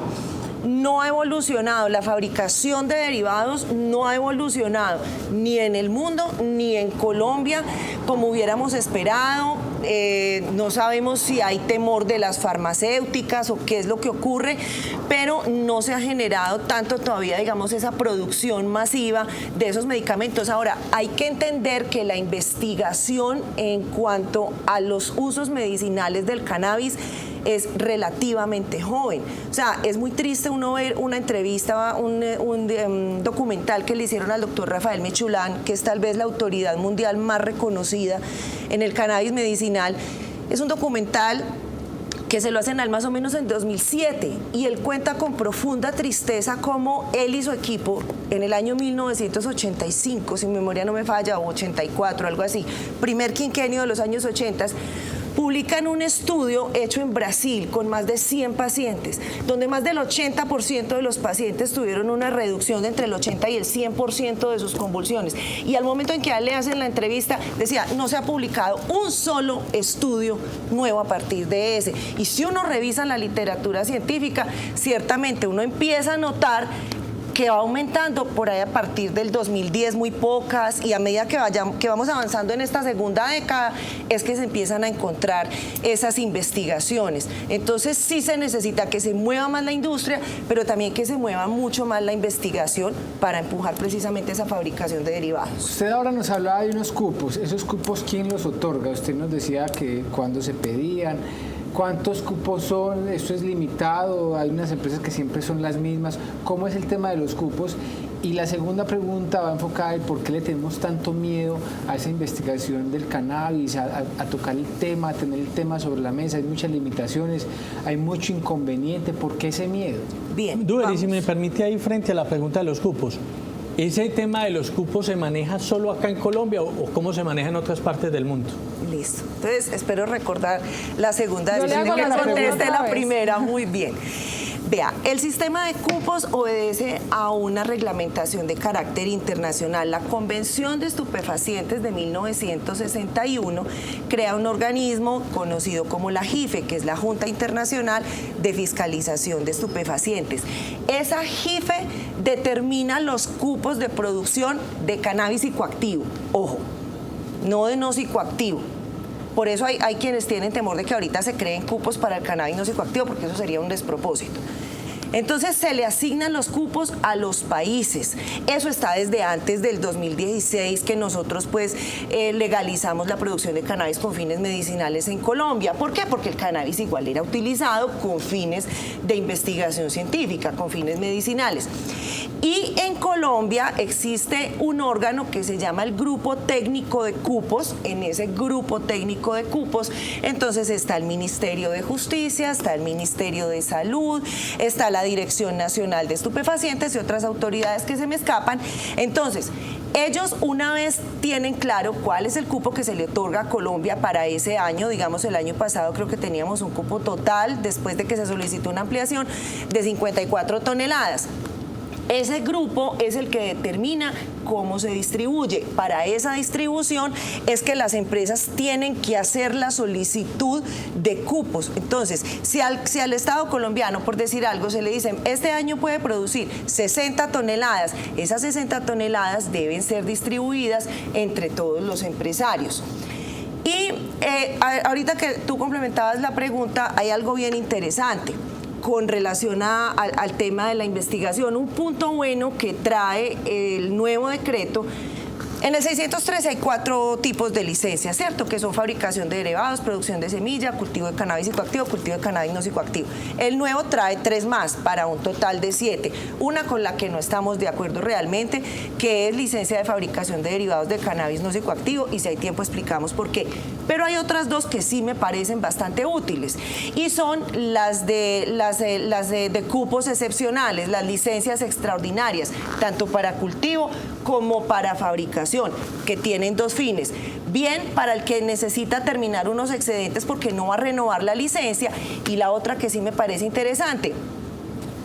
Speaker 11: no ha evolucionado, la fabricación de derivados no ha evolucionado ni en el mundo ni en Colombia como hubiéramos esperado. No sabemos si hay temor de las farmacéuticas o qué es lo que ocurre, pero no se ha generado tanto todavía, digamos, esa producción masiva de esos medicamentos. Ahora, hay que entender que la investigación en cuanto a los usos medicinales del cannabis es relativamente joven. O sea, es muy triste uno ver una entrevista, un documental que le hicieron al doctor Rafael Mechulán, que es tal vez la autoridad mundial más reconocida en el cannabis medicinal. Es un documental que se lo hacen al más o menos en 2007, y él cuenta con profunda tristeza cómo él y su equipo en el año 1985, si mi memoria no me falla, o 84, algo así, primer quinquenio de los años 80, publican un estudio hecho en Brasil con más de 100 pacientes, donde más del 80% de los pacientes tuvieron una reducción de entre el 80 y el 100% de sus convulsiones. Y al momento en que a él le hacen la entrevista, decía, no se ha publicado un solo estudio nuevo a partir de ese. Y si uno revisa la literatura científica, ciertamente uno empieza a notar que va aumentando por ahí a partir del 2010 muy pocas, y a medida que vamos avanzando en esta segunda década es que se empiezan a encontrar esas investigaciones. Entonces sí se necesita que se mueva más la industria, pero también que se mueva mucho más la investigación para empujar precisamente esa fabricación de derivados.
Speaker 1: Usted ahora nos hablaba de unos cupos. ¿Esos cupos quién los otorga? Usted nos decía que cuándo se pedían. ¿Cuántos cupos son? ¿Esto es limitado? ¿Hay unas empresas que siempre son las mismas? ¿Cómo es el tema de los cupos? Y la segunda pregunta va enfocada en por qué le tenemos tanto miedo a esa investigación del cannabis, a tocar el tema, a tener el tema sobre la mesa. Hay muchas limitaciones, hay mucho inconveniente. ¿Por qué ese miedo?
Speaker 11: Bien.
Speaker 5: Dueri, si me permite ahí frente a la pregunta de los cupos. ¿Ese tema de los cupos se maneja solo acá en Colombia o cómo se maneja en otras partes del mundo?
Speaker 11: Listo. Entonces, espero recordar la segunda
Speaker 2: Yo
Speaker 11: vez
Speaker 2: le hago
Speaker 11: que
Speaker 2: la
Speaker 11: conteste
Speaker 2: pregunta
Speaker 11: la
Speaker 2: otra vez.
Speaker 11: primera muy bien. Vea, el sistema de cupos obedece a una reglamentación de carácter internacional. La Convención de Estupefacientes de 1961 crea un organismo conocido como la JIFE, que es la Junta Internacional de Fiscalización de Estupefacientes. Esa JIFE determina los cupos de producción de cannabis psicoactivo. Ojo, no de no psicoactivo. Por eso hay quienes tienen temor de que ahorita se creen cupos para el cannabis no psicoactivo, porque eso sería un despropósito. Entonces se le asignan los cupos a los países. Eso está desde antes del 2016, que nosotros pues legalizamos la producción de cannabis con fines medicinales en Colombia. ¿Por qué? Porque el cannabis igual era utilizado con fines de investigación científica, con fines medicinales. Y en Colombia existe un órgano que se llama el Grupo Técnico de Cupos. En ese Grupo Técnico de Cupos, entonces está el Ministerio de Justicia, está el Ministerio de Salud, está la Dirección Nacional de Estupefacientes y otras autoridades que se me escapan. Entonces, ellos una vez tienen claro cuál es el cupo que se le otorga a Colombia para ese año. Digamos, el año pasado creo que teníamos un cupo total, después de que se solicitó una ampliación, de 54 toneladas. Ese grupo es el que determina cómo se distribuye. Para esa distribución es que las empresas tienen que hacer la solicitud de cupos. Entonces, si al Estado colombiano, por decir algo, se le dicen, este año puede producir 60 toneladas, esas 60 toneladas deben ser distribuidas entre todos los empresarios. Y ahorita que tú complementabas la pregunta, hay algo bien interesante con relación al tema de la investigación. Un punto bueno que trae el nuevo decreto. En el 613 hay 4 tipos de licencias, ¿cierto? Que son fabricación de derivados, producción de semilla, cultivo de cannabis psicoactivo, cultivo de cannabis no psicoactivo. El nuevo trae 3 más, para un total de 7. Una con la que no estamos de acuerdo realmente, que es licencia de fabricación de derivados de cannabis no psicoactivo, y si hay tiempo explicamos por qué. Pero hay otras 2 que sí me parecen bastante útiles, y son las de cupos excepcionales, las licencias extraordinarias, tanto para cultivo como para fabricación, que tienen 2 fines. Bien, para el que necesita terminar unos excedentes porque no va a renovar la licencia, y la otra que sí me parece interesante,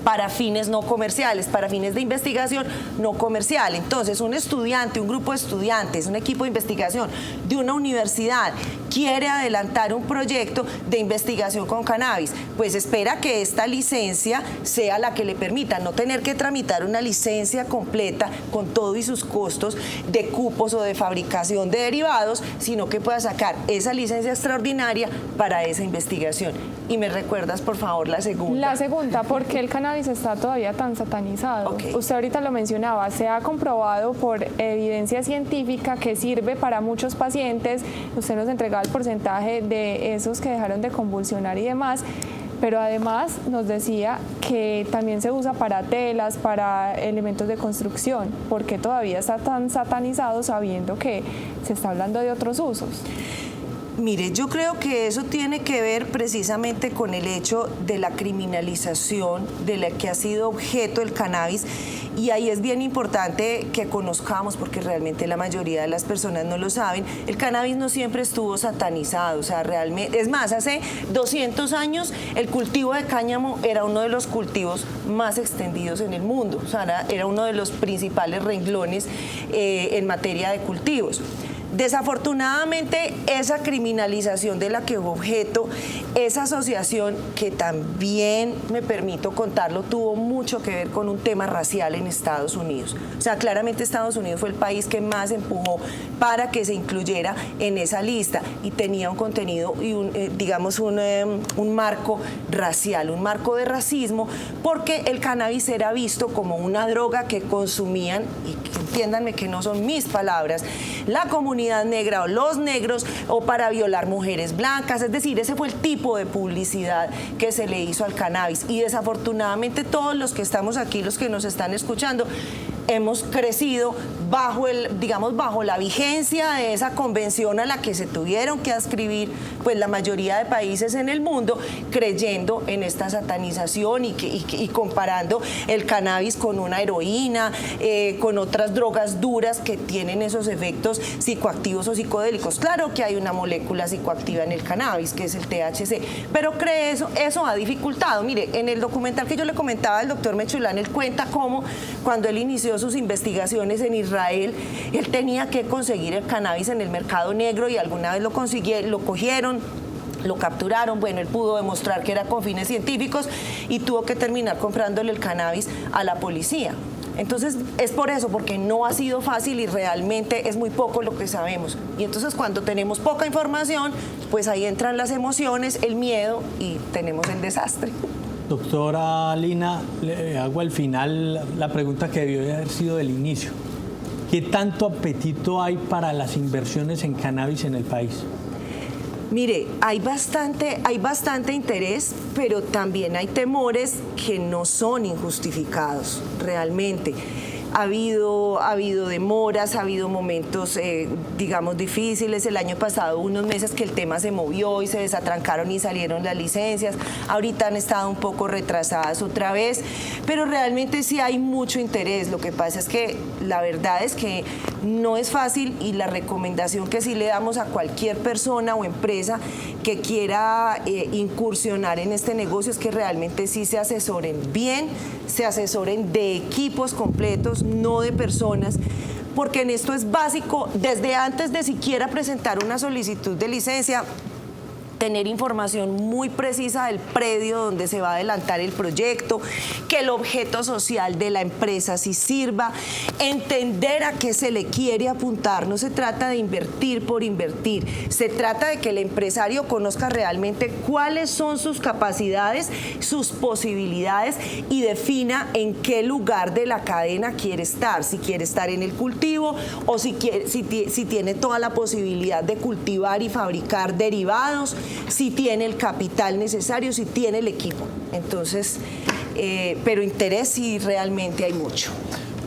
Speaker 11: para fines no comerciales, para fines de investigación no comercial. Entonces, un estudiante, un grupo de estudiantes, un equipo de investigación de una universidad quiere adelantar un proyecto de investigación con cannabis, pues espera que esta licencia sea la que le permita no tener que tramitar una licencia completa con todo y sus costos de cupos o de fabricación de derivados, sino que pueda sacar esa licencia extraordinaria para esa investigación. Y me recuerdas, por favor, la segunda.
Speaker 2: La segunda, porque el cannabis está todavía tan satanizado.
Speaker 11: Okay.
Speaker 2: Usted ahorita lo mencionaba, se ha comprobado por evidencia científica que sirve para muchos pacientes. Usted nos entregaba el porcentaje de esos que dejaron de convulsionar y demás, pero además nos decía que también se usa para telas, para elementos de construcción. ¿Por qué todavía está tan satanizado sabiendo que se está hablando de otros usos?
Speaker 11: Mire, yo creo que eso tiene que ver precisamente con el hecho de la criminalización de la que ha sido objeto el cannabis, y ahí es bien importante que conozcamos, porque realmente la mayoría de las personas no lo saben. El cannabis no siempre estuvo satanizado, o sea, realmente, es más, hace 200 años el cultivo de cáñamo era uno de los cultivos más extendidos en el mundo, o sea, era uno de los principales renglones en materia de cultivos. Desafortunadamente, esa criminalización de la que hubo objeto, esa asociación, que también, me permito contarlo, tuvo mucho que ver con un tema racial en Estados Unidos. O sea, claramente Estados Unidos fue el país que más empujó para que se incluyera en esa lista, y tenía un contenido y un marco racial, un marco de racismo, porque el cannabis era visto como una droga que consumían, y entiéndanme que no son mis palabras, la comunidad negra o los negros, o para violar mujeres blancas. Es decir, ese fue el tipo de publicidad que se le hizo al cannabis, y desafortunadamente todos los que estamos aquí, los que nos están escuchando, hemos crecido bajo la vigencia de esa convención a la que se tuvieron que adscribir pues la mayoría de países en el mundo, creyendo en esta satanización y comparando el cannabis con una heroína, con otras drogas duras que tienen esos efectos psicoactivos o psicodélicos. Claro que hay una molécula psicoactiva en el cannabis, que es el THC, pero eso ha dificultado. Mire, en el documental que yo le comentaba, el doctor Mechulán, él cuenta cómo cuando él inició sus investigaciones en Israel, él tenía que conseguir el cannabis en el mercado negro y alguna vez lo cogieron, lo capturaron, bueno, él pudo demostrar que era con fines científicos y tuvo que terminar comprándole el cannabis a la policía. Entonces es por eso, porque no ha sido fácil y realmente es muy poco lo que sabemos. Y entonces cuando tenemos poca información, pues ahí entran las emociones, el miedo y tenemos el desastre.
Speaker 5: Doctora Lina, le hago al final la pregunta que debió de haber sido del inicio. ¿Qué tanto apetito hay para las inversiones en cannabis en el país?
Speaker 11: Mire, hay bastante interés, pero también hay temores que no son injustificados, realmente. Ha habido demoras, ha habido momentos, digamos, difíciles. El año pasado, unos meses que el tema se movió y se desatrancaron y salieron las licencias. Ahorita han estado un poco retrasadas otra vez, pero realmente sí hay mucho interés. Lo que pasa es que la verdad es que no es fácil y la recomendación que sí le damos a cualquier persona o empresa que quiera incursionar en este negocio es que realmente sí se asesoren bien, se asesoren de equipos completos, no de personas, porque en esto es básico, desde antes de siquiera presentar una solicitud de licencia, tener información muy precisa del predio donde se va a adelantar el proyecto, que el objeto social de la empresa sí sirva, entender a qué se le quiere apuntar. No se trata de invertir por invertir, se trata de que el empresario conozca realmente cuáles son sus capacidades, sus posibilidades y defina en qué lugar de la cadena quiere estar, si quiere estar en el cultivo o si tiene toda la posibilidad de cultivar y fabricar derivados, si tiene el capital necesario, si tiene el equipo. Entonces, pero interés sí realmente hay mucho.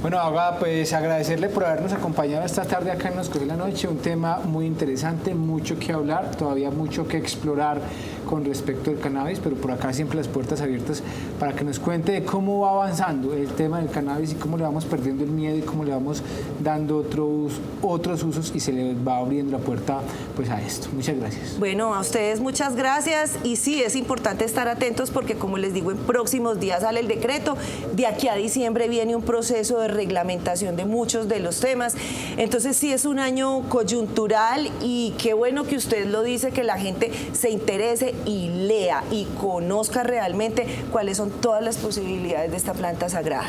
Speaker 1: Bueno, Abogada, pues agradecerle por habernos acompañado esta tarde acá en Nos Cogió la Noche, un tema muy interesante, mucho que hablar, todavía mucho que explorar con respecto al cannabis, pero por acá siempre las puertas abiertas para que nos cuente de cómo va avanzando el tema del cannabis y cómo le vamos perdiendo el miedo y cómo le vamos dando otros usos y se le va abriendo la puerta pues a esto. Muchas gracias.
Speaker 11: Bueno, a ustedes muchas gracias y sí, es importante estar atentos porque como les digo, en próximos días sale el decreto, de aquí a diciembre viene un proceso de reglamentación de muchos de los temas, entonces sí es un año coyuntural y qué bueno que usted lo dice, que la gente se interese y lea y conozca realmente cuáles son todas las posibilidades de esta planta sagrada.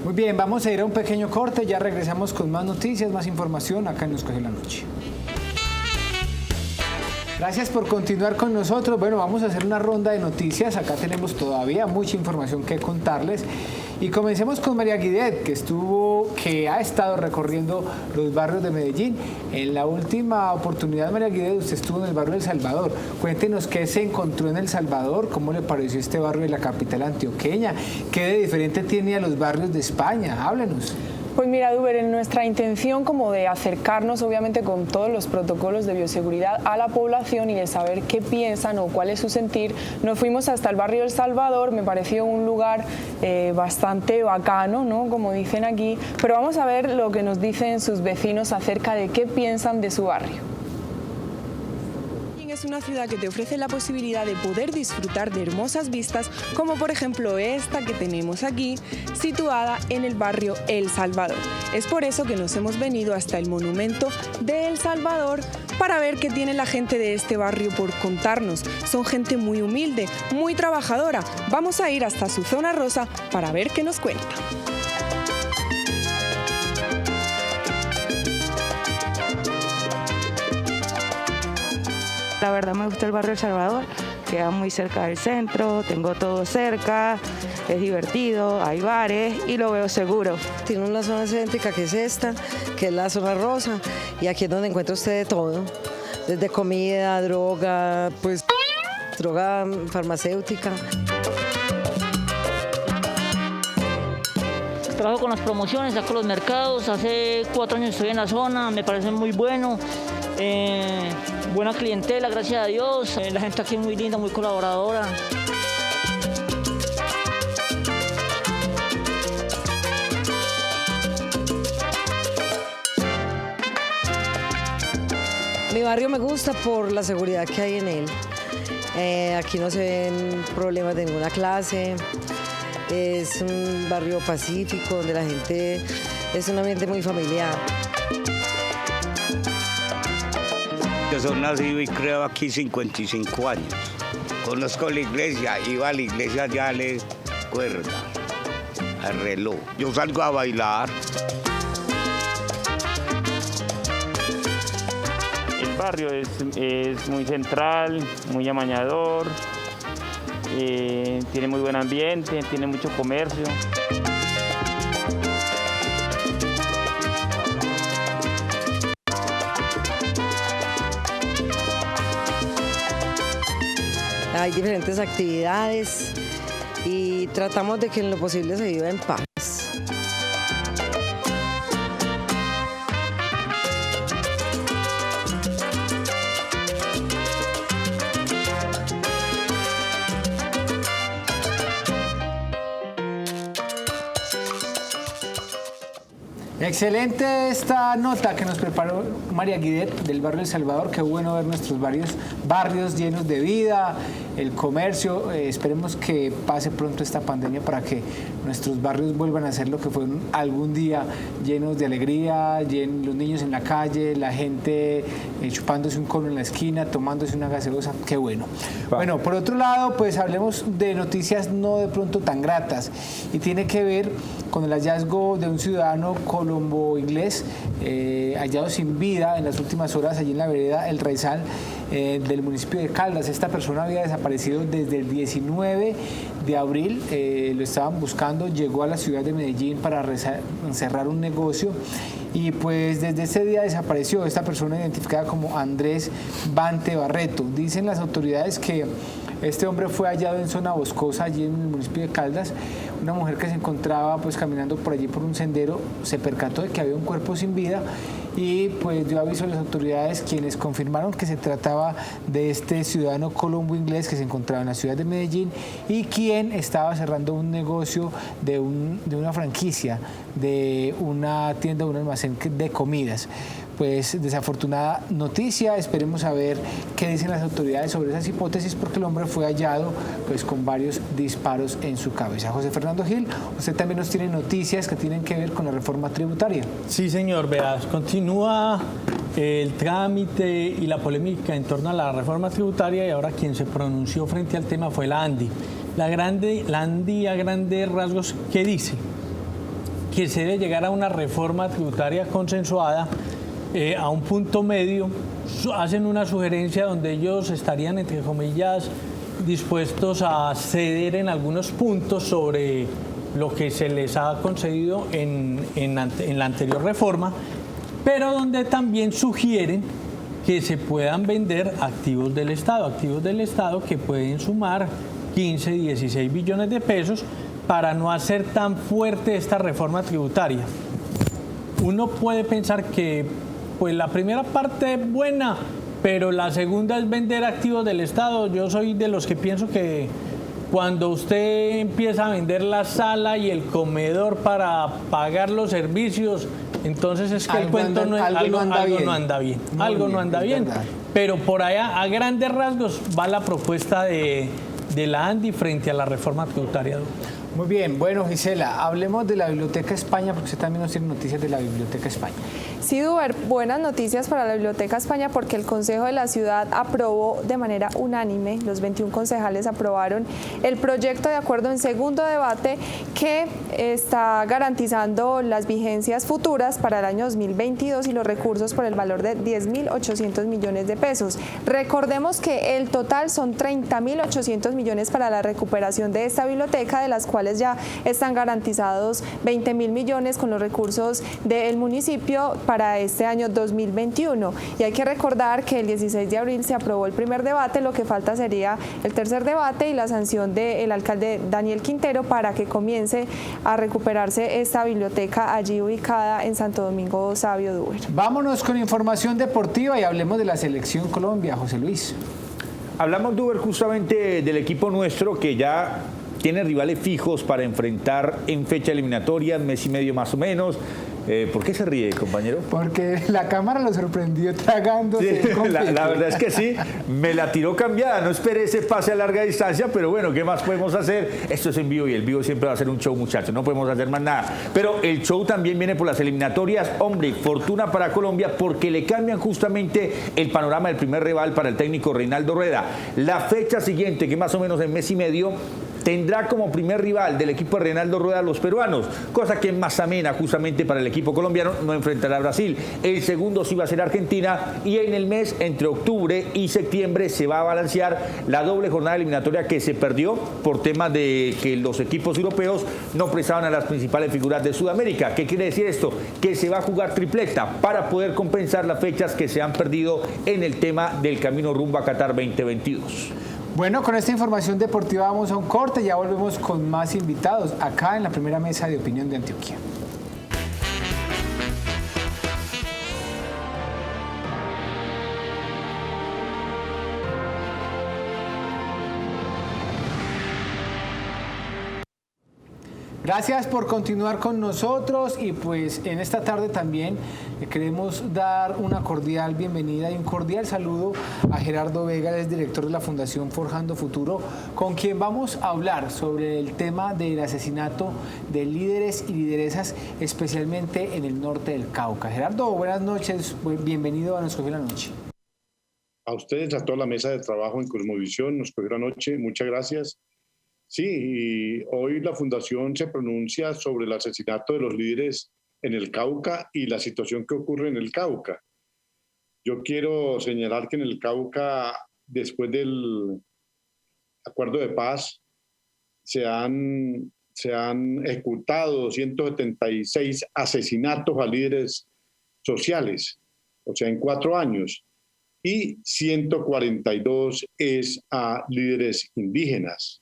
Speaker 1: Muy bien, vamos a ir a un pequeño corte, ya regresamos con más noticias, más información acá en Nos Cogió la Noche. Gracias por continuar con nosotros. Bueno, vamos a hacer una ronda de noticias. Acá tenemos todavía mucha información que contarles. Y comencemos con María Guidet, que ha estado recorriendo los barrios de Medellín. En la última oportunidad, María Guidet, usted estuvo en el barrio de El Salvador. Cuéntenos qué se encontró en El Salvador, cómo le pareció este barrio de la capital antioqueña, qué de diferente tiene a los barrios de España. Háblenos.
Speaker 8: Pues mira, Duber, en nuestra intención como de acercarnos obviamente con todos los protocolos de bioseguridad a la población y de saber qué piensan o cuál es su sentir, nos fuimos hasta el barrio El Salvador. Me pareció un lugar bastante bacano, ¿no? Como dicen aquí, pero vamos a ver lo que nos dicen sus vecinos acerca de qué piensan de su barrio. Es una ciudad que te ofrece la posibilidad de poder disfrutar de hermosas vistas, como por ejemplo esta que tenemos aquí, situada en el barrio El Salvador. Es por eso que nos hemos venido hasta el monumento de El Salvador para ver qué tiene la gente de este barrio por contarnos. Son gente muy humilde, muy trabajadora. Vamos a ir hasta su zona rosa para ver qué nos cuenta.
Speaker 12: La verdad me gusta el barrio El Salvador, queda muy cerca del centro, tengo todo cerca, es divertido, hay bares y lo veo seguro.
Speaker 13: Tiene una zona céntrica que es esta, que es la zona rosa, y aquí es donde encuentra usted de todo, desde comida, droga, pues droga farmacéutica.
Speaker 14: trabajo con las promociones, saco los mercados, hace 4 años estoy en la zona, me parece muy bueno, buena clientela, gracias a Dios, la gente aquí es muy linda, muy colaboradora.
Speaker 13: Mi barrio me gusta por la seguridad que hay en él. Aquí no se ven problemas de ninguna clase. Es un barrio pacífico donde la gente es un ambiente muy familiar.
Speaker 15: Yo soy nacido y creo aquí 55 años. Conozco la iglesia, iba a la iglesia ya le cuerda, al reloj. Yo salgo a bailar.
Speaker 16: El barrio es muy central, muy amañador, tiene muy buen ambiente, tiene mucho comercio.
Speaker 13: Hay diferentes actividades y tratamos de que en lo posible se viva en paz.
Speaker 1: Excelente esta nota que nos preparó María Guidet del barrio El Salvador. Qué bueno ver nuestros barrios llenos de vida, el comercio. Esperemos que pase pronto esta pandemia para que nuestros barrios vuelvan a ser lo que fueron algún día, llenos de alegría, los niños en la calle, la gente chupándose un cono en la esquina, tomándose una gaseosa. Qué bueno. Bueno, por otro lado, pues hablemos de noticias no de pronto tan gratas y tiene que ver con el hallazgo de un ciudadano colombo-inglés hallado sin vida en las últimas horas allí en la vereda El Raizal del municipio de Caldas. Esta persona había desaparecido desde el 19 de abril, lo estaban buscando, llegó a la ciudad de Medellín para cerrar un negocio y pues desde ese día desapareció. Esta persona identificada como Andrés Bante Barreto. Dicen las autoridades que este hombre fue hallado en zona boscosa allí en el municipio de Caldas. Una mujer que se encontraba pues caminando por allí por un sendero se percató de que había un cuerpo sin vida y pues dio aviso a las autoridades, quienes confirmaron que se trataba de este ciudadano colombo-inglés que se encontraba en la ciudad de Medellín y quien estaba cerrando un negocio de una franquicia, de una tienda, un almacén de comidas. Pues desafortunada noticia, esperemos a ver qué dicen las autoridades sobre esas hipótesis, porque el hombre fue hallado pues con varios disparos en su cabeza. José Fernando Gil, usted también nos tiene noticias que tienen que ver con la reforma tributaria.
Speaker 5: Sí, señor, veas, continúa el trámite y la polémica en torno a la reforma tributaria y ahora quien se pronunció frente al tema fue la ANDI. La ANDI a grandes rasgos, ¿qué dice? Que se debe llegar a una reforma tributaria consensuada a un punto medio. Hacen una sugerencia donde ellos estarían, entre comillas, dispuestos a ceder en algunos puntos sobre lo que se les ha concedido en la anterior reforma, pero donde también sugieren que se puedan vender activos del Estado que pueden sumar 15, 16 billones de pesos para no hacer tan fuerte esta reforma tributaria. Uno puede pensar que pues la primera parte es buena, pero la segunda es vender activos del Estado. Yo soy de los que pienso que cuando usted empieza a vender la sala y el comedor para pagar los servicios, entonces es que el cuento no anda bien. Algo no anda bien. Pero por allá, a grandes rasgos, va la propuesta de la ANDI frente a la reforma tributaria.
Speaker 1: Muy bien, bueno, Gisela, hablemos de la Biblioteca España, porque usted también nos tiene noticias de la Biblioteca España.
Speaker 2: Sí, Duber, buenas noticias para la Biblioteca España porque el Consejo de la Ciudad aprobó de manera unánime, los 21 concejales aprobaron el proyecto de acuerdo en segundo debate que está garantizando las vigencias futuras para el año 2022 y los recursos por el valor de 10.800 millones de pesos. Recordemos que el total son 30.800 millones para la recuperación de esta biblioteca, de las cuales cuales ya están garantizados 20.000 millones con los recursos del municipio para este año 2021. Y hay que recordar que el 16 de abril se aprobó el primer debate, lo que falta sería el tercer debate y la sanción del alcalde Daniel Quintero para que comience a recuperarse esta biblioteca allí ubicada en Santo Domingo Sabio Duero.
Speaker 1: Vámonos con información deportiva y hablemos de la selección Colombia, José Luis.
Speaker 6: Hablamos, Duber, justamente del equipo nuestro que ya tiene rivales fijos para enfrentar en fecha eliminatoria, mes y medio más o menos. ¿Por qué se ríe, compañero?
Speaker 1: Porque la cámara lo sorprendió tragándose.
Speaker 6: Sí, la verdad es que sí, me la tiró cambiada. No esperé ese pase a larga distancia, pero bueno, ¿qué más podemos hacer? Esto es en vivo y el vivo siempre va a ser un show, muchachos. No podemos hacer más nada. Pero el show también viene por las eliminatorias. Hombre, fortuna para Colombia porque le cambian justamente el panorama del primer rival para el técnico Reinaldo Rueda. La fecha siguiente, que más o menos en mes y medio, tendrá como primer rival del equipo de Reinaldo Rueda a los peruanos, cosa que es más amena justamente para el equipo colombiano, no enfrentará a Brasil. El segundo sí va a ser Argentina y en el mes entre octubre y septiembre se va a balancear la doble jornada eliminatoria que se perdió por temas de que los equipos europeos no prestaban a las principales figuras de Sudamérica. ¿Qué quiere decir esto? Que se va a jugar tripleta para poder compensar las fechas que se han perdido en el tema del camino rumbo a Qatar 2022.
Speaker 1: Bueno, con esta información deportiva vamos a un corte, ya volvemos con más invitados acá en la primera mesa de opinión de Antioquia. Gracias por continuar con nosotros y pues en esta tarde también queremos dar una cordial bienvenida y un cordial saludo a Gerardo Vega, es director de la Fundación Forjando Futuro, con quien vamos a hablar sobre el tema del asesinato de líderes y lideresas, especialmente en el norte del Cauca. Gerardo, buenas noches, bienvenido a Nos Cogió la Noche.
Speaker 7: A ustedes, a toda la mesa de trabajo en Cosmovisión, Nos Cogió la Noche, muchas gracias. Sí, y hoy la Fundación se pronuncia sobre el asesinato de los líderes en el Cauca y la situación que ocurre en el Cauca. Yo quiero señalar que en el Cauca, después del acuerdo de paz, se han ejecutado 176 asesinatos a líderes sociales, o sea, en 4 años, y 142 es a líderes indígenas.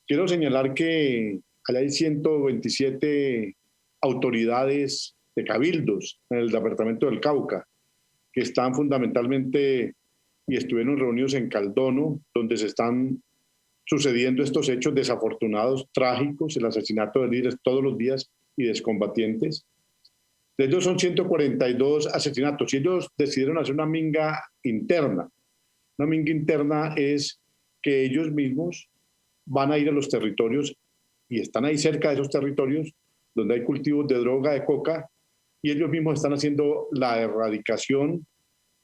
Speaker 7: Quiero señalar que allá hay 127 autoridades de cabildos en el departamento del Cauca, que están fundamentalmente y estuvieron reunidos en Caldono, donde se están sucediendo estos hechos desafortunados, trágicos, el asesinato de líderes todos los días y de excombatientes. De ellos son 142 asesinatos y ellos decidieron hacer una minga interna. Una minga interna es que ellos mismos van a ir a los territorios y están ahí cerca de esos territorios donde hay cultivos de droga, de coca, y ellos mismos están haciendo la erradicación,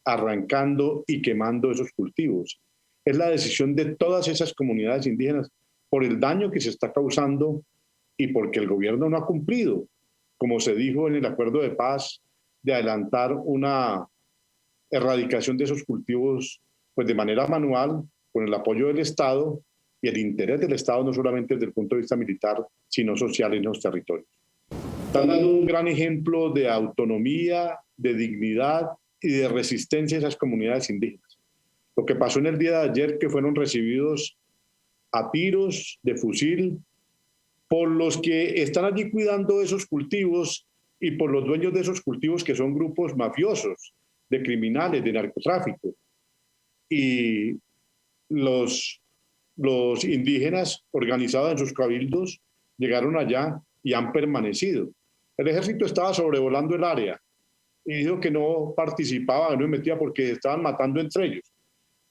Speaker 7: arrancando y quemando esos cultivos. Es la decisión de todas esas comunidades indígenas por el daño que se está causando y porque el gobierno no ha cumplido, como se dijo en el acuerdo de paz, de adelantar una erradicación de esos cultivos pues de manera manual, con el apoyo del Estado y el interés del Estado, no solamente desde el punto de vista militar, sino social en los territorios. Están dando un gran ejemplo de autonomía, de dignidad y de resistencia a esas comunidades indígenas. Lo que pasó en el día de ayer, que fueron recibidos a tiros de fusil por los que están allí cuidando esos cultivos y por los dueños de esos cultivos, que son grupos mafiosos, de criminales, de narcotráfico. Y los indígenas organizados en sus cabildos llegaron allá y han permanecido. El ejército estaba sobrevolando el área y dijo que no participaba, no se metía porque estaban matando entre ellos.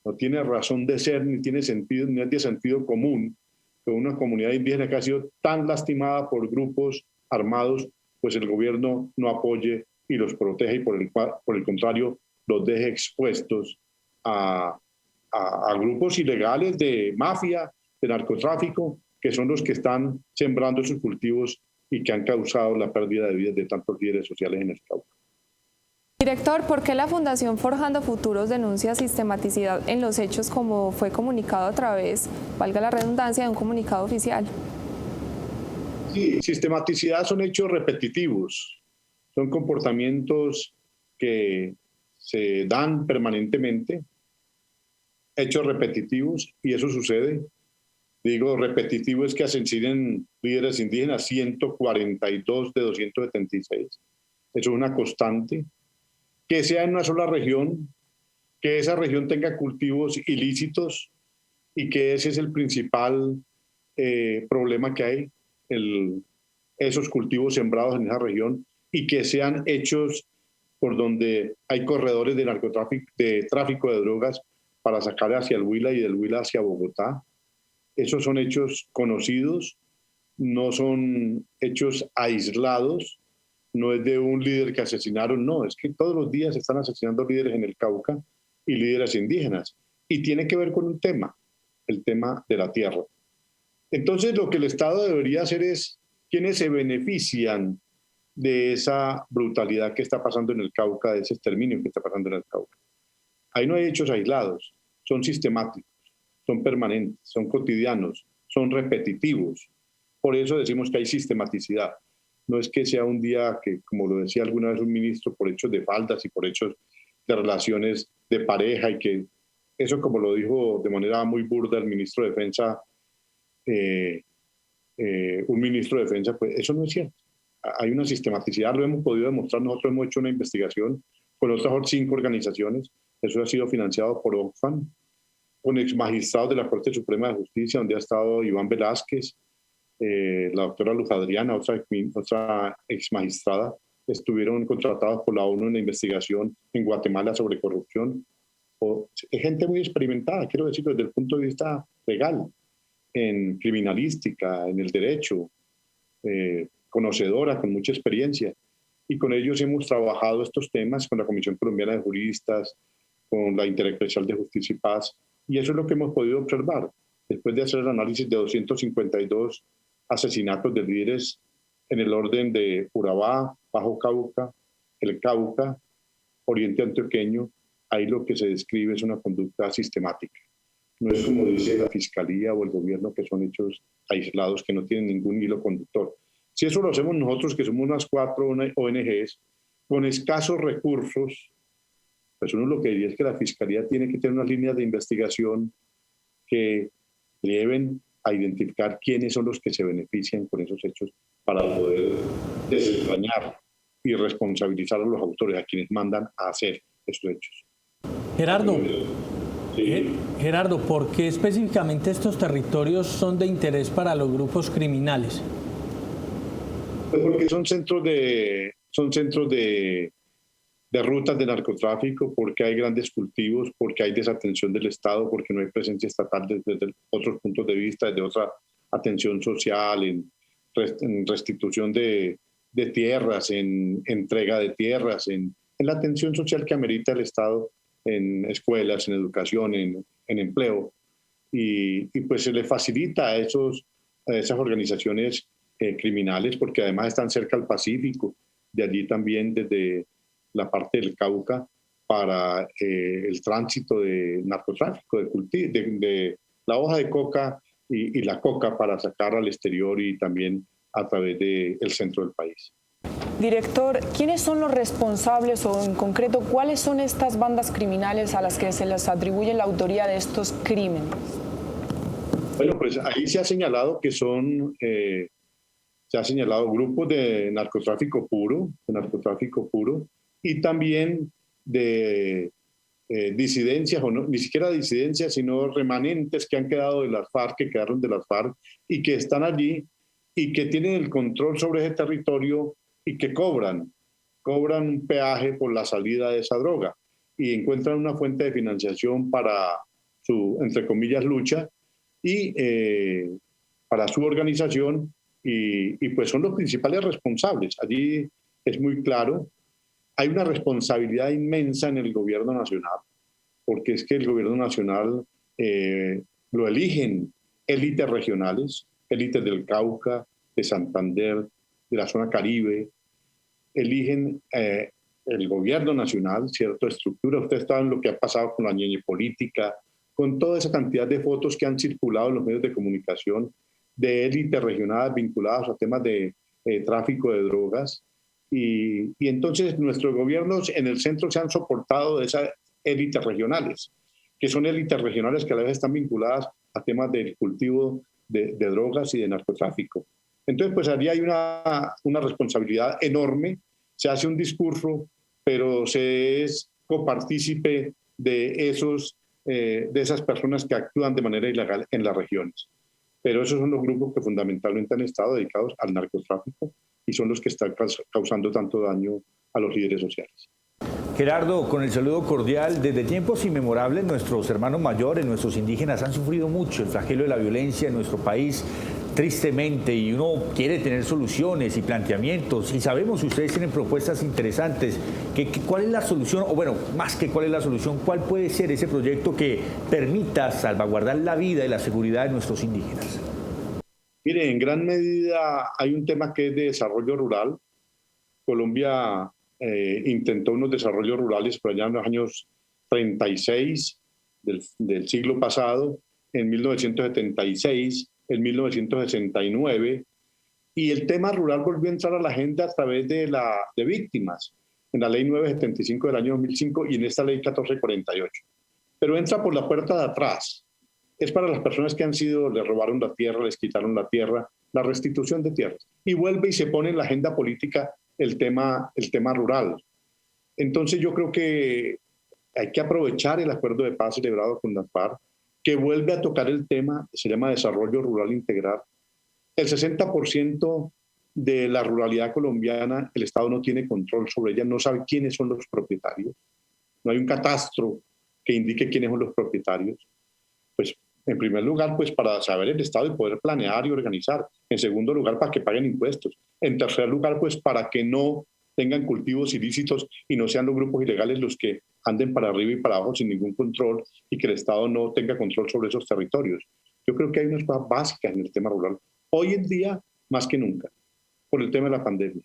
Speaker 7: No tiene razón de ser, ni tiene sentido, ni es de sentido común que una comunidad indígena que ha sido tan lastimada por grupos armados, pues el gobierno no apoye y los proteja y por el contrario los deje expuestos a grupos ilegales de mafia, de narcotráfico, que son los que están sembrando sus cultivos y que han causado la pérdida de vidas de tantos líderes sociales en el Cauca.
Speaker 2: Director, ¿por qué la Fundación Forjando Futuros denuncia sistematicidad en los hechos como fue comunicado a través, valga la redundancia, de un comunicado oficial?
Speaker 7: Sí, sistematicidad son hechos repetitivos, son comportamientos que se dan permanentemente, hechos repetitivos, y eso sucede. Digo, repetitivo es que asesinen líderes indígenas, 142 de 276. Eso es una constante. Que sea en una sola región, que esa región tenga cultivos ilícitos y que ese es el principal problema que hay, esos cultivos sembrados en esa región, y que sean hechos por donde hay corredores de narcotráfico, de tráfico de drogas para sacar hacia el Huila y del Huila hacia Bogotá. Esos son hechos conocidos, no son hechos aislados, no es de un líder que asesinaron, no, es que todos los días se están asesinando líderes en el Cauca y líderes indígenas. Y tiene que ver con un tema, el tema de la tierra. Entonces lo que el Estado debería hacer es quienes se benefician de esa brutalidad que está pasando en el Cauca, de ese exterminio que está pasando en el Cauca. Ahí no hay hechos aislados, son sistemáticos, son permanentes, son cotidianos, son repetitivos. Por eso decimos que hay sistematicidad. No es que sea un día que, como lo decía alguna vez un ministro, por hechos de faltas y por hechos de relaciones de pareja, y que eso, como lo dijo de manera muy burda el ministro de Defensa, un ministro de Defensa, pues eso no es cierto. Hay una sistematicidad, lo hemos podido demostrar. Nosotros hemos hecho una investigación con otras 5 organizaciones. Eso ha sido financiado por Oxfam, con exmagistrados de la Corte Suprema de Justicia, donde ha estado Iván Velázquez, la doctora Luz Adriana, otra exmagistrada, estuvieron contratados por la ONU en la investigación en Guatemala sobre corrupción. Es gente muy experimentada, quiero decirlo, desde el punto de vista legal, en criminalística, en el derecho, conocedora, con mucha experiencia. Y con ellos hemos trabajado estos temas con la Comisión Colombiana de Juristas, con la Interespecial de Justicia y Paz, y eso es lo que hemos podido observar después de hacer el análisis de 252 asesinatos de líderes en el orden de Urabá, Bajo Cauca, el Cauca, Oriente Antioqueño. Ahí lo que se describe es una conducta sistemática. No es como dice la Fiscalía o el gobierno, que son hechos aislados que no tienen ningún hilo conductor. Si eso lo hacemos nosotros, que somos unas 4 ONGs, con escasos recursos, pues uno lo que diría es que la Fiscalía tiene que tener unas líneas de investigación que lleven a identificar quiénes son los que se benefician con esos hechos para poder desentrañar y responsabilizar a los autores, a quienes mandan a hacer esos hechos.
Speaker 5: Gerardo, Gerardo, ¿por qué específicamente estos territorios son de interés para los grupos criminales?
Speaker 7: Pues porque son centros de rutas de narcotráfico, porque hay grandes cultivos, porque hay desatención del Estado, porque no hay presencia estatal desde otros puntos de vista, desde otra atención social, en restitución de tierras, en entrega de tierras, en la atención social que amerita el Estado en escuelas, en educación, en empleo. Y pues se le facilita a esas organizaciones criminales, porque además están cerca al Pacífico, de allí también desde la parte del Cauca, para el tránsito de narcotráfico, de la hoja de coca y la coca para sacar al exterior y también a través del centro del país.
Speaker 8: Director, ¿quiénes son los responsables o en concreto cuáles son estas bandas criminales a las que se les atribuye la autoría de estos crímenes?
Speaker 7: Bueno, pues ahí se ha señalado que son, se ha señalado grupos de narcotráfico puro, y también de disidencias, o no, ni siquiera disidencias, sino remanentes que han quedado de las FARC, que quedaron de las FARC y que están allí y que tienen el control sobre ese territorio y que cobran un peaje por la salida de esa droga y encuentran una fuente de financiación para su, entre comillas, lucha y para su organización y pues son los principales responsables. Allí es muy claro. Hay una responsabilidad inmensa en el gobierno nacional, porque es que el gobierno nacional lo eligen élites regionales, élites del Cauca, de Santander, de la zona Caribe, eligen el gobierno nacional, cierta estructura. Ustedes saben lo que ha pasado con la ñeñe política, con toda esa cantidad de fotos que han circulado en los medios de comunicación de élites regionales vinculadas a temas de tráfico de drogas. Y entonces nuestros gobiernos en el centro se han soportado de esas élites regionales, que son élites regionales que a la vez están vinculadas a temas del cultivo de drogas y de narcotráfico. Entonces, pues allí hay una responsabilidad enorme, se hace un discurso, pero se es copartícipe de esas personas que actúan de manera ilegal en las regiones. Pero esos son los grupos que fundamentalmente han estado dedicados al narcotráfico y son los que están causando tanto daño a los líderes sociales.
Speaker 6: Gerardo, con el saludo cordial, desde tiempos inmemorables nuestros hermanos mayores, nuestros indígenas han sufrido mucho el flagelo de la violencia en nuestro país, tristemente, y uno quiere tener soluciones y planteamientos, y sabemos que ustedes tienen propuestas interesantes. ¿Cuál es la solución? O bueno, más que cuál es la solución, ¿cuál puede ser ese proyecto que permita salvaguardar la vida y la seguridad de nuestros indígenas?
Speaker 7: Mire, en gran medida hay un tema que es de desarrollo rural. Colombia intentó unos desarrollos rurales por allá en los años 36 del siglo pasado, en 1976, en 1969, y el tema rural volvió a entrar a la agenda a través de víctimas, en la ley 975 del año 2005 y en esta ley 1448. Pero entra por la puerta de atrás. Es para las personas que les robaron la tierra, les quitaron la tierra, la restitución de tierras. Y vuelve y se pone en la agenda política el tema rural. Entonces yo creo que hay que aprovechar el acuerdo de paz celebrado con las FARC, que vuelve a tocar el tema, se llama desarrollo rural integral. El 60% de la ruralidad colombiana, el Estado no tiene control sobre ella, no sabe quiénes son los propietarios. No hay un catastro que indique quiénes son los propietarios. Pues en primer lugar, pues para saber el Estado y poder planear y organizar. En segundo lugar, para que paguen impuestos. En tercer lugar, pues para que no tengan cultivos ilícitos y no sean los grupos ilegales los que anden para arriba y para abajo sin ningún control y que el Estado no tenga control sobre esos territorios. Yo creo que hay unas cosas básicas en el tema rural. Hoy en día, más que nunca, por el tema de la pandemia.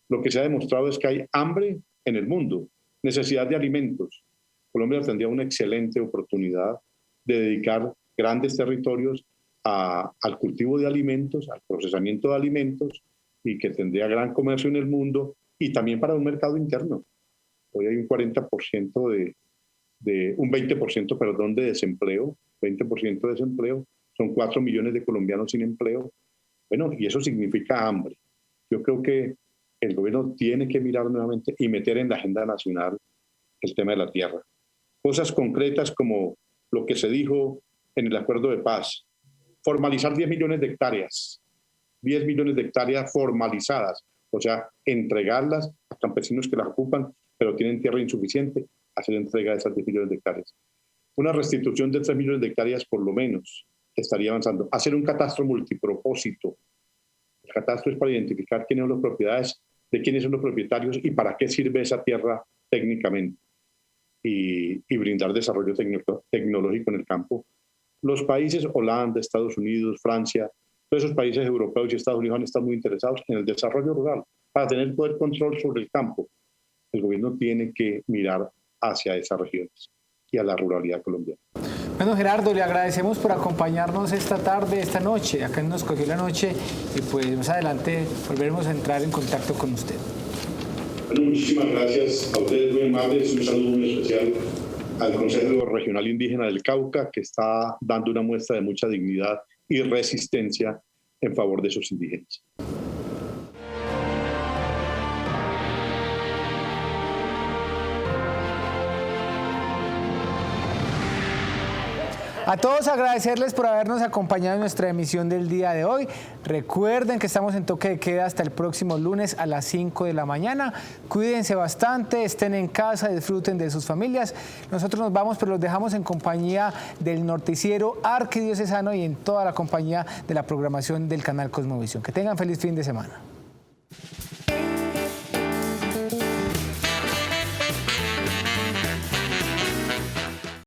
Speaker 7: Lo que se ha demostrado es que hay hambre en el mundo, necesidad de alimentos. Colombia tendría una excelente oportunidad de dedicar grandes territorios al cultivo de alimentos, al procesamiento de alimentos, y que tendría gran comercio en el mundo y también para un mercado interno. Hoy hay un 40% un 20%, perdón, de desempleo, 20% de desempleo, son 4 millones de colombianos sin empleo. Bueno, y eso significa hambre. Yo creo que el gobierno tiene que mirar nuevamente y meter en la agenda nacional el tema de la tierra. Cosas concretas como lo que se dijo en el acuerdo de paz, formalizar 10 millones de hectáreas, 10 millones de hectáreas formalizadas, o sea, entregarlas a campesinos que las ocupan, pero tienen tierra insuficiente, hacer entrega de esas 10 millones de hectáreas. Una restitución de 3 millones de hectáreas por lo menos estaría avanzando. Hacer un catastro multipropósito. El catastro es para identificar quiénes son las propiedades, de quiénes son los propietarios y para qué sirve esa tierra técnicamente. Y brindar desarrollo tecnológico en el campo. Los países, Holanda, Estados Unidos, Francia, todos esos países europeos y Estados Unidos han estado muy interesados en el desarrollo rural para tener poder control sobre el campo. El gobierno tiene que mirar hacia esas regiones y a la ruralidad colombiana.
Speaker 1: Bueno, Gerardo, le agradecemos por acompañarnos esta tarde, esta noche. Acá Nos Cogió la Noche y pues más adelante volveremos a entrar en contacto con usted.
Speaker 7: Bueno, muchísimas gracias a ustedes, muy amables. Un saludo muy especial al Consejo Regional Indígena del Cauca, que está dando una muestra de mucha dignidad y resistencia en favor de sus indígenas.
Speaker 1: A todos agradecerles por habernos acompañado en nuestra emisión del día de hoy. Recuerden que estamos en toque de queda hasta el próximo lunes a las 5 de la mañana. Cuídense bastante, estén en casa, disfruten de sus familias. Nosotros nos vamos, pero los dejamos en compañía del noticiero Arquidiocesano y en toda la compañía de la programación del canal Cosmovisión. Que tengan feliz fin de semana.